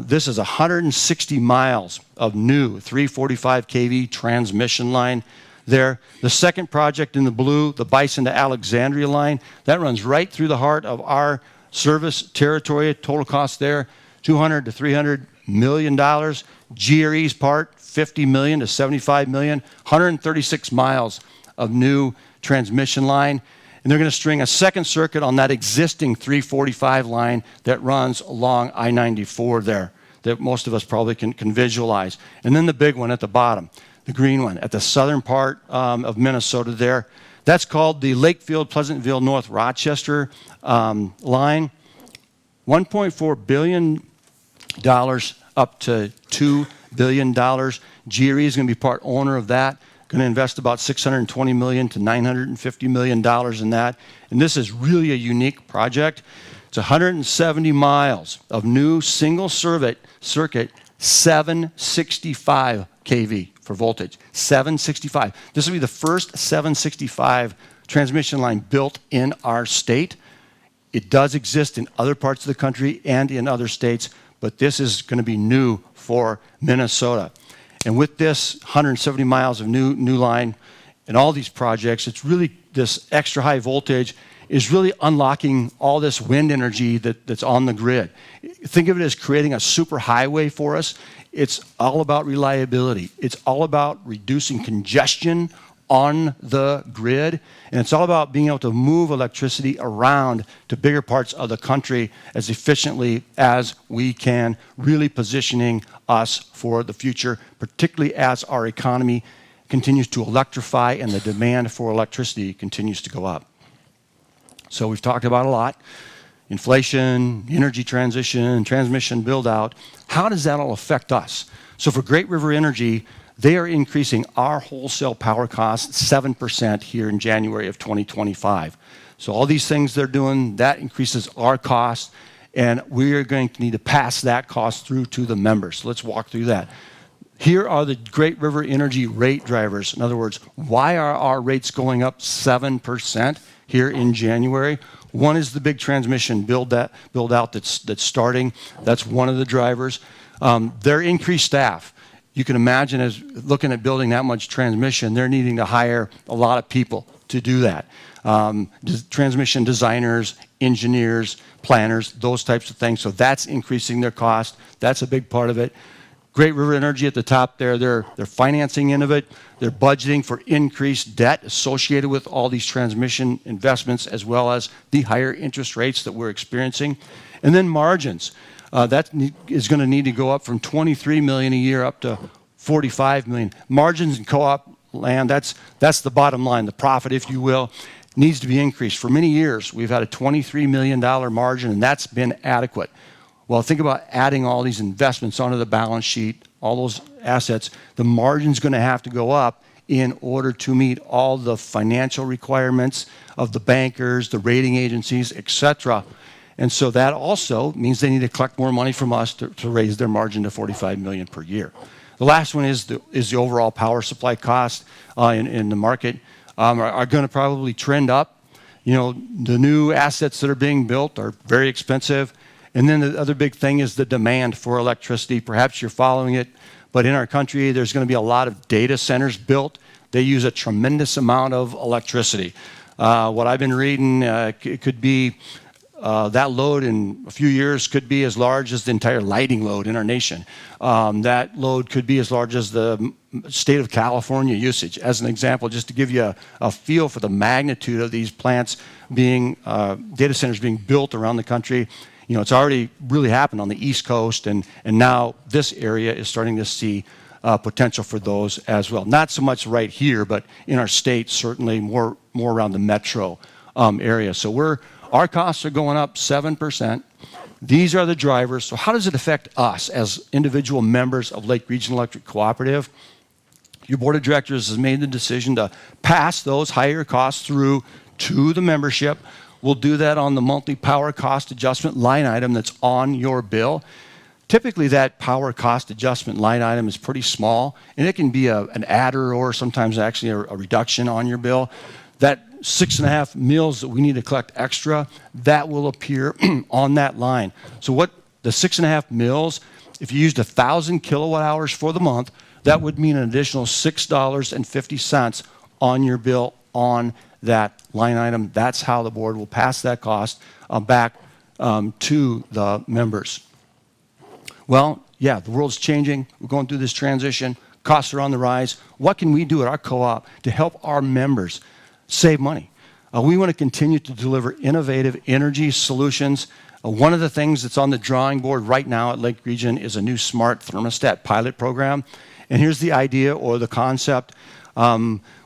This is 160 miles of new 345 kV transmission line there. The second project in the blue, the Bison to Alexandria line, that runs right through the heart of our service territory. Total cost there, $200 to $300 million. GRE's part, $50 million to $75 million. 136 miles of new transmission line. And they're going to string a second circuit on that existing 345 line that runs along I-94 there, that most of us probably can visualize. And then the big one at the bottom, the green one, at the southern part of Minnesota there. That's called the Lakefield, Pleasantville, North Rochester line. $1.4 billion up to $2 billion. GRE is going to be part owner of that. Going to invest about $620 million to $950 million in that. And this is really a unique project. It's 170 miles of new single circuit, 765 kV for voltage. 765. This will be the first 765 transmission line built in our state. It does exist in other parts of the country and in other states, but this is going to be new for Minnesota. And with this 170 miles of new line and all these projects, it's really this extra high voltage is really unlocking all this wind energy that's on the grid. Think of it as creating a super highway for us. It's all about reliability. It's all about reducing congestion on the grid, and it's all about being able to move electricity around to bigger parts of the country as efficiently as we can, really positioning us for the future, particularly as our economy continues to electrify and the demand for electricity continues to go up. So we've talked about a lot. Inflation, energy transition, transmission build-out. How does that all affect us? So for Great River Energy, they are increasing our wholesale power costs 7% here in January of 2025. So all these things they're doing, that increases our costs, and we are going to need to pass that cost through to the members. So let's walk through that. Here are the Great River Energy rate drivers. In other words, why are our rates going up 7% here in January? One is the big transmission build out that's starting. That's one of the drivers. Their increased staff. You can imagine, as looking at building that much transmission, they're needing to hire a lot of people to do that. Transmission designers, engineers, planners, those types of things. So that's increasing their cost. That's a big part of it. Great River Energy at the top there, they're financing into it. They're budgeting for increased debt associated with all these transmission investments, as well as the higher interest rates that we're experiencing. And then margins. That is going to need to go up from $23 million a year up to $45 million. Margins in co-op land, that's the bottom line, the profit, if you will, needs to be increased. For many years, we've had a $23 million margin, and that's been adequate. Well, think about adding all these investments onto the balance sheet, all those assets. The margin's going to have to go up in order to meet all the financial requirements of the bankers, the rating agencies, et cetera. And so that also means they need to collect more money from us to raise their margin to $45 million per year. The last one is the overall power supply cost in the market are going to probably trend up. You know, the new assets that are being built are very expensive. And then the other big thing is the demand for electricity. Perhaps you're following it, but in our country, there's going to be a lot of data centers built. They use a tremendous amount of electricity. What I've been reading, it could be that load in a few years could be as large as the entire lighting load in our nation. That load could be as large as the state of California usage. As an example, just to give you a feel for the magnitude of these plants being, data centers being built around the country. You know, it's already really happened on the East Coast, and now this area is starting to see potential for those as well. Not so much right here, but in our state, certainly more around the metro area. So our costs are going up 7%. These are the drivers. So how does it affect us as individual members of Lake Regional Electric Cooperative? Your board of directors has made the decision to pass those higher costs through to the membership. We'll do that on the monthly power cost adjustment line item that's on your bill. Typically, that power cost adjustment line item is pretty small, and it can be an adder or sometimes actually a reduction on your bill. That 6.5 mils that we need to collect extra, that will appear on that line. So what the 6.5 mils, if you used 1,000 kilowatt hours for the month, that would mean an additional $6.50 on your bill on that line item. That's how the board will pass that cost back to the members. Well, yeah, the world's changing. We're going through this transition. Costs are on the rise. What can we do at our co-op to help our members save money? We want to continue to deliver innovative energy solutions. One of the things that's on the drawing board right now at Lake Region is a new smart thermostat pilot program. And here's the idea or the concept.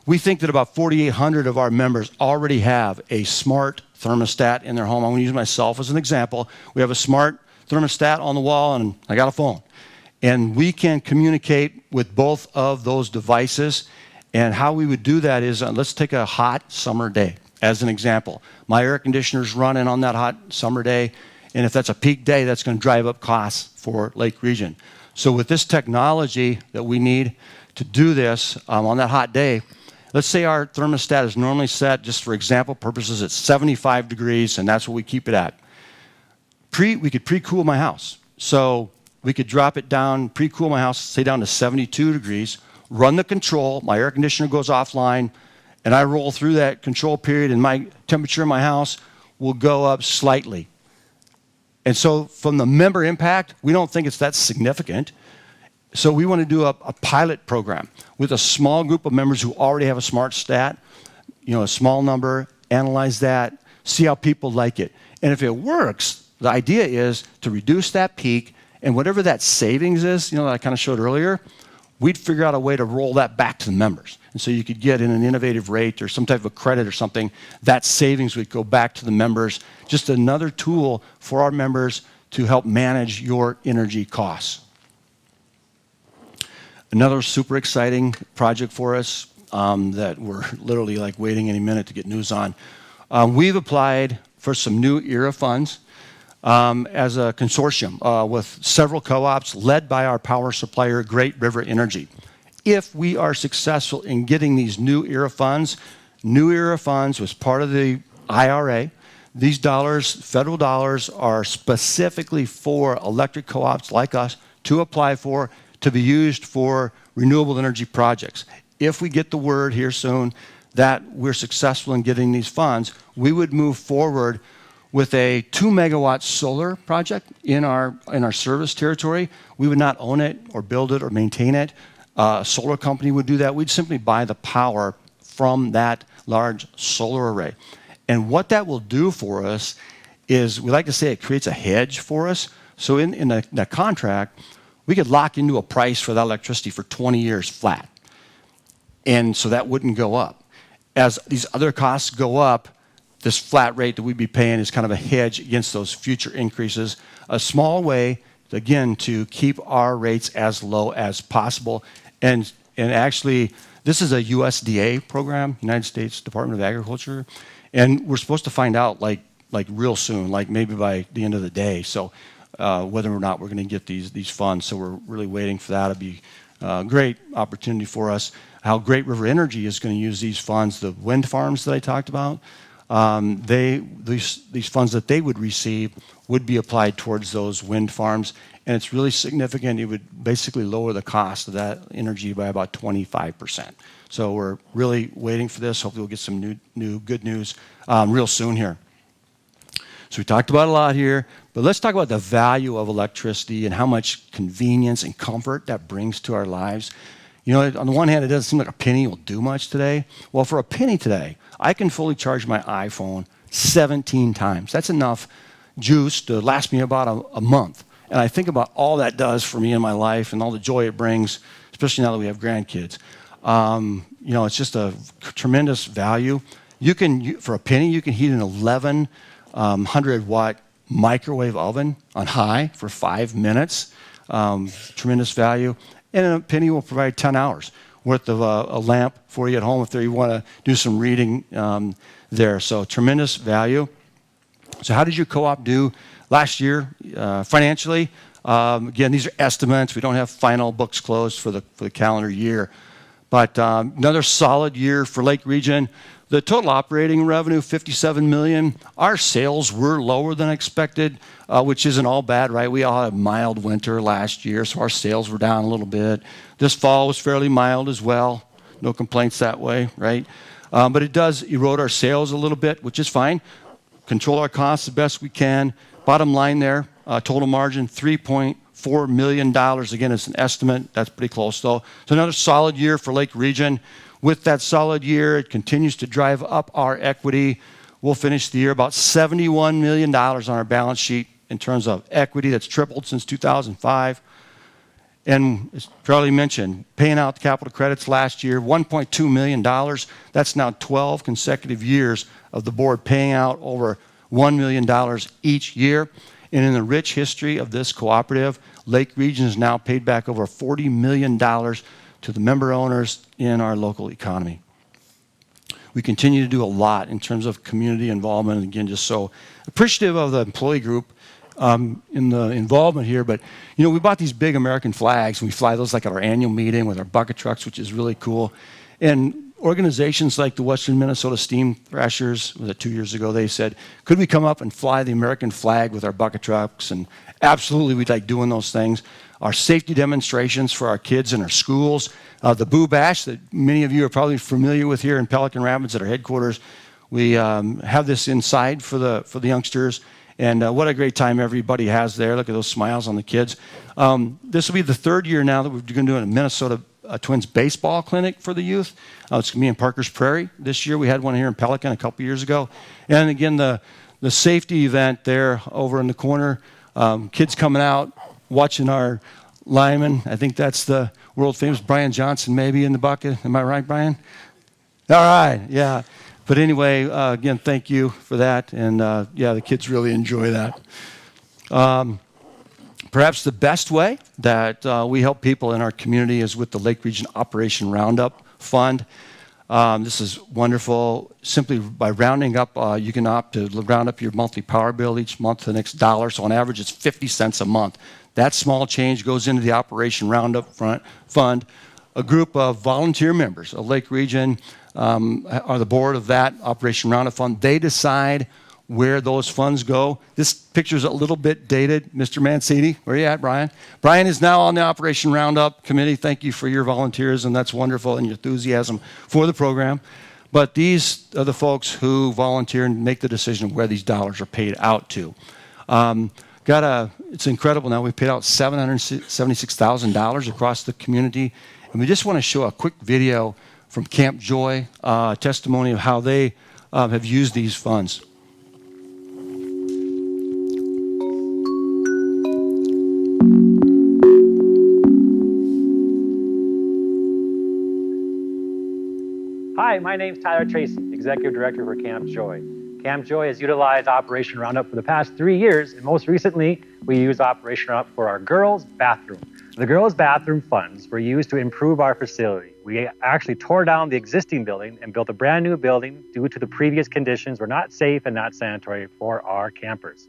We think that about 4,800 of our members already have a smart thermostat in their home. I'm going to use myself as an example. We have a smart thermostat on the wall, and I got a phone. And we can communicate with both of those devices. And how we would do that is, let's take a hot summer day as an example. My air conditioner's running on that hot summer day, and if that's a peak day, that's going to drive up costs for Lake Region. So with this technology that we need to do this on that hot day, let's say our thermostat is normally set, just for example purposes, at 75 degrees, and that's what we keep it at. We could pre-cool my house. So we could drop it down, pre-cool my house, say down to 72 degrees, run the control, my air conditioner goes offline, and I roll through that control period, and my temperature in my house will go up slightly. And so from the member impact, we don't think it's that significant. So we want to do a pilot program with a small group of members who already have a smart stat, a small number, analyze that, see how people like it. And if it works, the idea is to reduce that peak, and whatever that savings is, that I kind of showed earlier, we'd figure out a way to roll that back to the members. And so you could get in an innovative rate or some type of credit or something, that savings would go back to the members. Just another tool for our members to help manage your energy costs. Another super exciting project for us that we're literally like waiting any minute to get news on. We've applied for some new ERA funds as a consortium with several co-ops led by our power supplier, Great River Energy. If we are successful in getting these new ERA funds was part of the IRA. These dollars, federal dollars, are specifically for electric co-ops like us to apply for, to be used for renewable energy projects. If we get the word here soon that we're successful in getting these funds, we would move forward with a 2-megawatt solar project in our service territory. We would not own it or build it or maintain it. A solar company would do that. We'd simply buy the power from that large solar array. And what that will do for us is, we like to say it creates a hedge for us. So in the contract, we could lock into a price for that electricity for 20 years flat. And so that wouldn't go up. As these other costs go up, this flat rate that we'd be paying is kind of a hedge against those future increases. A small way, again, to keep our rates as low as possible. And actually, this is a USDA program, United States Department of Agriculture, and we're supposed to find out like real soon, like maybe by the end of the day. So whether or not we're going to get these funds. So we're really waiting for that. It'll be a great opportunity for us. How Great River Energy is going to use these funds, the wind farms that I talked about, these funds that they would receive would be applied towards those wind farms, and it's really significant. It would basically lower the cost of that energy by about 25%. So we're really waiting for this. Hopefully we'll get some new good news real soon here. So we talked about a lot here, but let's talk about the value of electricity and how much convenience and comfort that brings to our lives. On the one hand, it doesn't seem like a penny will do much today. Well, for a penny today, I can fully charge my iPhone 17 times. That's enough juice to last me about a month. And I think about all that does for me in my life and all the joy it brings, especially now that we have grandkids. It's just a tremendous value. For a penny, you can heat an 1,100-watt microwave oven on high for 5 minutes. Tremendous value. And a penny will provide 10 hours. worth of a lamp for you at home if you want to do some reading there. So tremendous value. So how did your co-op do last year financially? Again, these are estimates. We don't have final books closed for the calendar year. But another solid year for Lake Region. The total operating revenue, $57 million. Our sales were lower than expected, which isn't all bad, right? We all had a mild winter last year, so our sales were down a little bit. This fall was fairly mild as well. No complaints that way, right? But it does erode our sales a little bit, which is fine. Control our costs the best we can. Bottom line there, total margin, $3.4 million. Again, it's an estimate. That's pretty close, though. So another solid year for Lake Region. With that solid year, it continues to drive up our equity. We'll finish the year about $71 million on our balance sheet in terms of equity. That's tripled since 2005. And as Charlie mentioned, paying out the capital credits last year, $1.2 million. That's now 12 consecutive years of the board paying out over $1 million each year. And in the rich history of this cooperative, Lake Region has now paid back over $40 million to the member owners in our local economy. We continue to do a lot in terms of community involvement, and again, just so appreciative of the employee group in the involvement here. But, you know, we bought these big American flags, and we fly those like at our annual meeting with our bucket trucks, which is really cool. And organizations like the Western Minnesota Steam Thrashers, was it 2 years ago, they said, could we come up and fly the American flag with our bucket trucks? And absolutely, we'd like doing those things. Our safety demonstrations for our kids in our schools, the Boo Bash that many of you are probably familiar with here in Pelican Rapids at our headquarters. We have this inside for the youngsters, and what a great time everybody has there. Look at those smiles on the kids. This will be the third year now that we're going to do a Minnesota Twins baseball clinic for the youth. It's going to be in Parker's Prairie this year. We had one here in Pelican a couple years ago. And again, the safety event there over in the corner, kids coming out, watching our lineman. I think that's the world famous Brian Johnson maybe in the bucket. Am I right, Brian? All right, yeah. But anyway, again, thank you for that. And yeah, the kids really enjoy that. Perhaps the best way that we help people in our community is with the Lake Region Operation Roundup Fund. This is wonderful. Simply by rounding up, you can opt to round up your monthly power bill each month to the next dollar. So on average, it's 50 cents a month. That small change goes into the Operation Roundup Fund. A group of volunteer members of Lake Region are the board of that Operation Roundup Fund. They decide where those funds go. This picture is a little bit dated. Mr. Mancini, where are you at, Brian? Brian is now on the Operation Roundup committee. Thank you for your volunteers, and that's wonderful, and your enthusiasm for the program. But these are the folks who volunteer and make the decision of where these dollars are paid out to. It's incredible now. We've paid out $776,000 across the community. And we just want to show a quick video from Camp Joy, testimony of how they have used these funds. Hi, my name's Tyler Tracy, Executive Director for Camp Joy. Camp Joy has utilized Operation Roundup for the past 3 years, and most recently, we used Operation Roundup for our girls' bathroom. The girls' bathroom funds were used to improve our facility. We actually tore down the existing building and built a brand new building due to the previous conditions were not safe and not sanitary for our campers.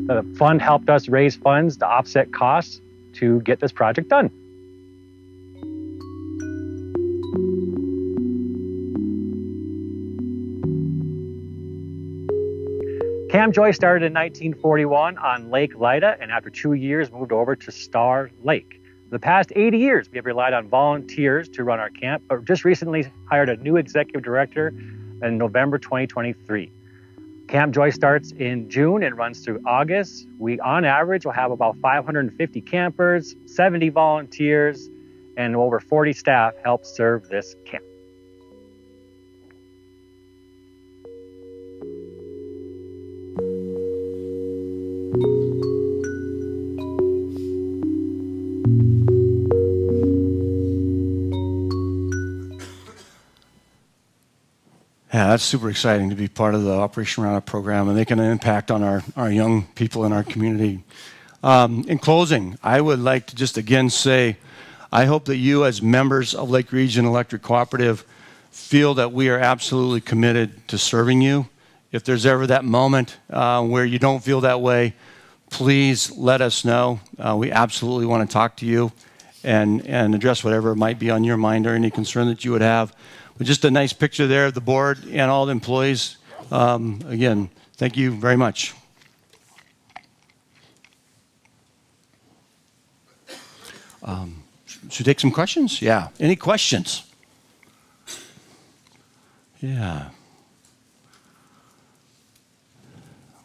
The fund helped us raise funds to offset costs to get this project done. Camp Joy started in 1941 on Lake Lida, and after 2 years moved over to Star Lake. The past 80 years, we have relied on volunteers to run our camp, but just recently hired a new executive director in November 2023. Camp Joy starts in June and runs through August. We, on average, will have about 550 campers, 70 volunteers, and over 40 staff help serve this camp. Yeah, that's super exciting to be part of the Operation Roundup program and making an impact on our young people in our community. In closing, I would like to just again say, I hope that you as members of Lake Region Electric Cooperative feel that we are absolutely committed to serving you. If there's ever that moment where you don't feel that way, please let us know. We absolutely want to talk to you and address whatever might be on your mind or any concern that you would have. But just a nice picture there of the board and all the employees. Again, thank you very much. Should we take some questions? Yeah. Any questions? Yeah.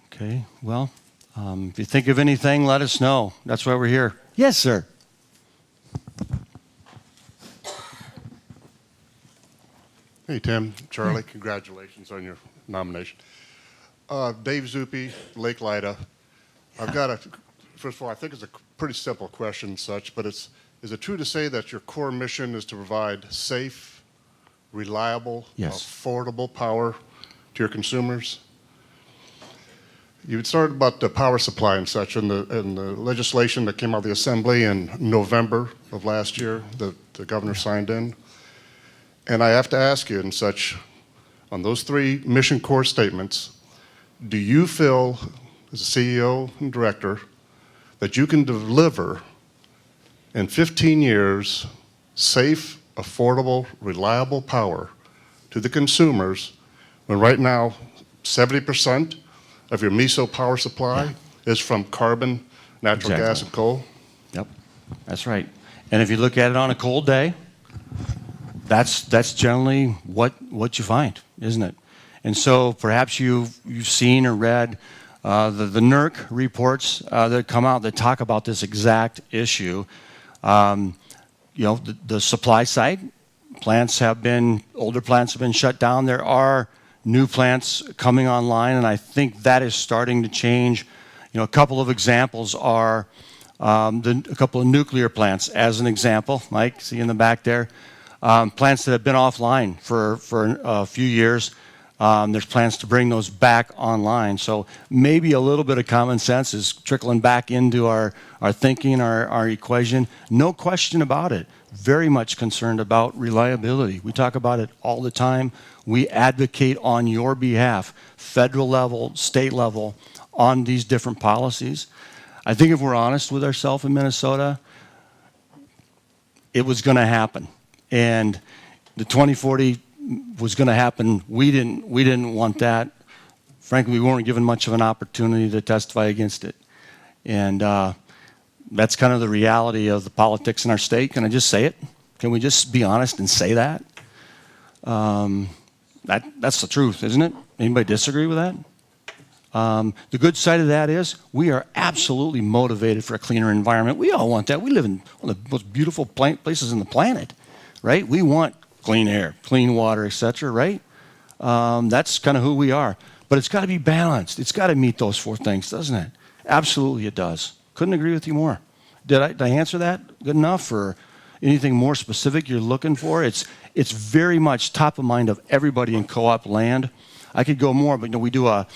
Okay. Well, if you think of anything, let us know. That's why we're here. Yes, sir. Hey, Tim, Charlie, congratulations on your nomination. Dave Zupi, Lake Lida. I've got first of all, I think it's a pretty simple question and such, but is it true to say that your core mission is to provide safe, reliable, Yes. affordable power to your consumers? You had started about the power supply and such in the legislation that came out of the Assembly in November of last year that the governor signed in. And I have to ask you and such, on those three mission core statements, do you feel, as a CEO and director, that you can deliver in 15 years safe, affordable, reliable power to the consumers when right now 70% of your MISO power supply is from carbon, natural gas, and coal? Yep, that's right. And if you look at it on a cold day, that's generally what you find, isn't it? And so perhaps you've seen or read the NERC reports that come out that talk about this exact issue. The supply side, older plants have been shut down. There are new plants coming online, and I think that is starting to change. A couple of examples are a couple of nuclear plants, as an example. Mike, see in the back there. Plants that have been offline for a few years. There's plans to bring those back online. So maybe a little bit of common sense is trickling back into our thinking, our equation. No question about it. Very much concerned about reliability. We talk about it all the time. We advocate on your behalf, federal level, state level, on these different policies. I think if we're honest with ourselves in Minnesota, it was going to happen. And the 2040 was going to happen. We didn't want that. Frankly, we weren't given much of an opportunity to testify against it. And that's kind of the reality of the politics in our state. Can I just say it? Can we just be honest and say that? That's the truth, isn't it? Anybody disagree with that? The good side of that is we are absolutely motivated for a cleaner environment. We all want that. We live in one of the most beautiful places on the planet, right? We want clean air, clean water, etc., right? That's kind of who we are. But it's got to be balanced. It's got to meet those four things, doesn't it? Absolutely it does. Couldn't agree with you more. Did I answer that good enough, or anything more specific you're looking for? It's very much top of mind of everybody in co-op land. I could go more, but we do a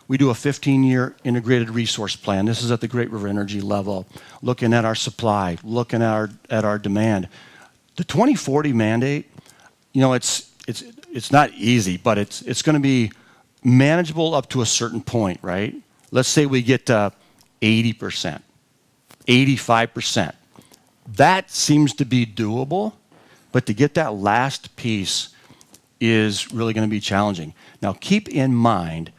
15-year integrated resource plan. This is at the Great River Energy level, looking at our supply, looking at our demand. The 2040 mandate, it's not easy, but it's going to be manageable up to a certain point, right? Let's say we get to 80%, 85%. That seems to be doable, but to get that last piece is really going to be challenging. Now, keep in mind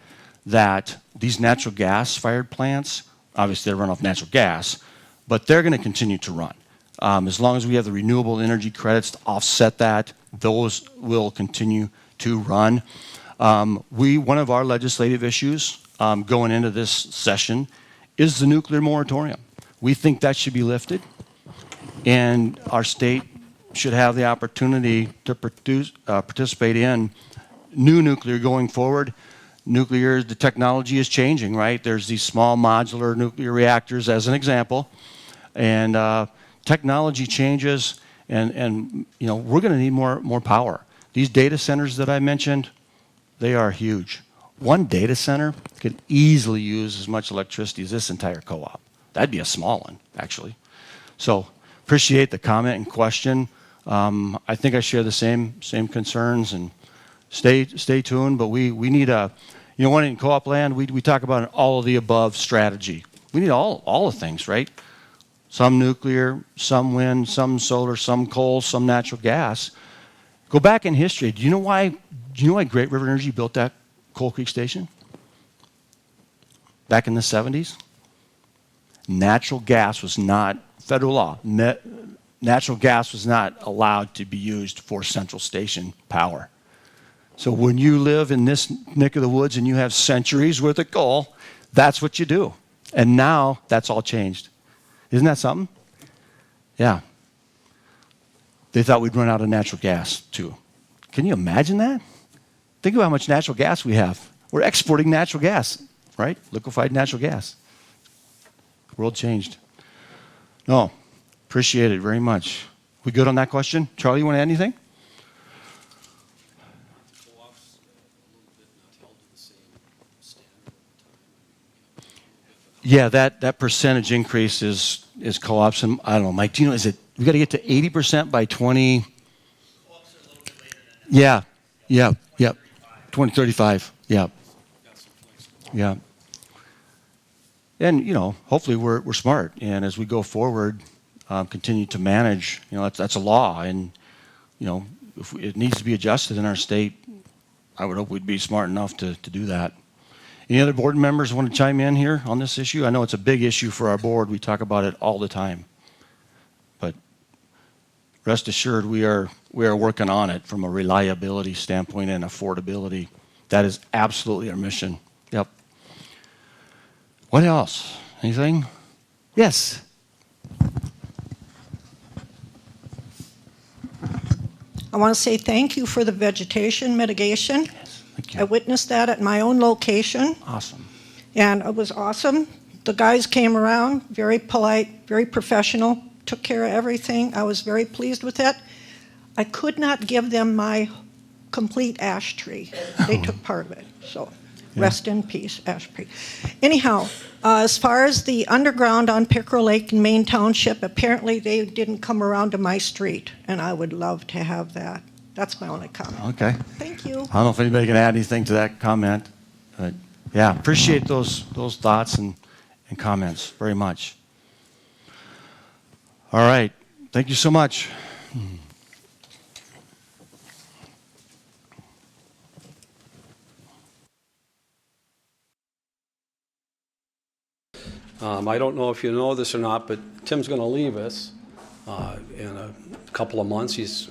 that these natural gas-fired plants, obviously they run off natural gas, but they're going to continue to run. As long as we have the renewable energy credits to offset that, those will continue to run. One of our legislative issues going into this session is the nuclear moratorium. We think that should be lifted, and our state should have the opportunity to participate in new nuclear going forward. Nuclear, the technology is changing, right? There's these small modular nuclear reactors as an example, and technology changes, and we're going to need more power. These data centers that I mentioned, They are huge. One data center could easily use as much electricity as this entire co-op. That'd be a small one, actually. So appreciate the comment and question. I think I share the same concerns, and stay tuned. But we need one in co-op land. We talk about an all of the above strategy. We need all the things, right? Some nuclear, some wind, some solar, some coal, some natural gas. Go back in history. Do you know why Great River Energy built that Coal Creek Station? Back in the 70s? Natural gas was not, federal law, natural gas was not allowed to be used for central station power. So when you live in this neck of the woods and you have centuries worth of coal, that's what you do. And now that's all changed. Isn't that something? Yeah. They thought we'd run out of natural gas too. Can you imagine that? Think about how much natural gas we have. We're exporting natural gas, right? Liquefied natural gas. The world changed. No, appreciate it very much. We good on that question? Charlie, you want to add anything? Yeah, that percentage increase is co-ops, and I don't know, Mike. Do you know? Is it we got to get to 80% by 20? Yeah, 2035. Yeah. And hopefully we're smart, and as we go forward, continue to manage. That's a law, and if it needs to be adjusted in our state, I would hope we'd be smart enough to do that. Any other board members want to chime in here on this issue? I know it's a big issue for our board. We talk about it all the time. But rest assured, we are working on it from a reliability standpoint and affordability. That is absolutely our mission. Yep. What else? Anything? Yes. I want to say thank you for the vegetation mitigation. Thank you. I witnessed that at my own location. Awesome. And it was awesome. The guys came around, very polite, very professional, took care of everything. I was very pleased with it. I could not give them my complete ash tree. They took part of it. So rest in peace, ash tree. Anyhow, as far as the underground on Pickerel Lake in Maine Township, apparently they didn't come around to my street, and I would love to have that. That's my only comment. Okay. Thank you. I don't know if anybody can add anything to that comment, but yeah, appreciate those thoughts and comments very much. All right. Thank you so much. I don't know if you know this or not, but Tim's going to leave us in a couple of months. He's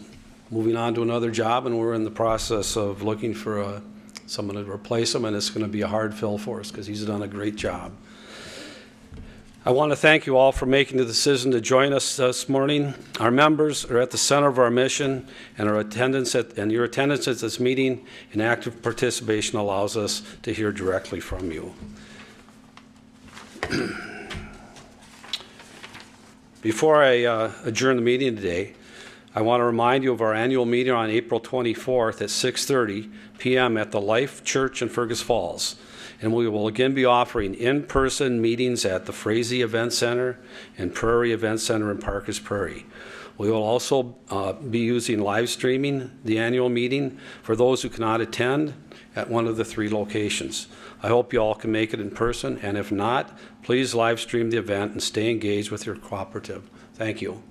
moving on to another job, and we're in the process of looking for someone to replace him, and it's going to be a hard fill for us because he's done a great job. I want to thank you all for making the decision to join us this morning. Our members are at the center of our mission, and your attendance at this meeting and active participation allows us to hear directly from you. Before I adjourn the meeting today, I want to remind you of our annual meeting on April 24th at 6:30 p.m. at the Life Church in Fergus Falls. And we will again be offering in-person meetings at the Frazee Event Center and Prairie Event Center in Parkers Prairie. We will also be using live streaming the annual meeting for those who cannot attend at one of the 3 locations. I hope you all can make it in person, and if not, please live stream the event and stay engaged with your cooperative. Thank you.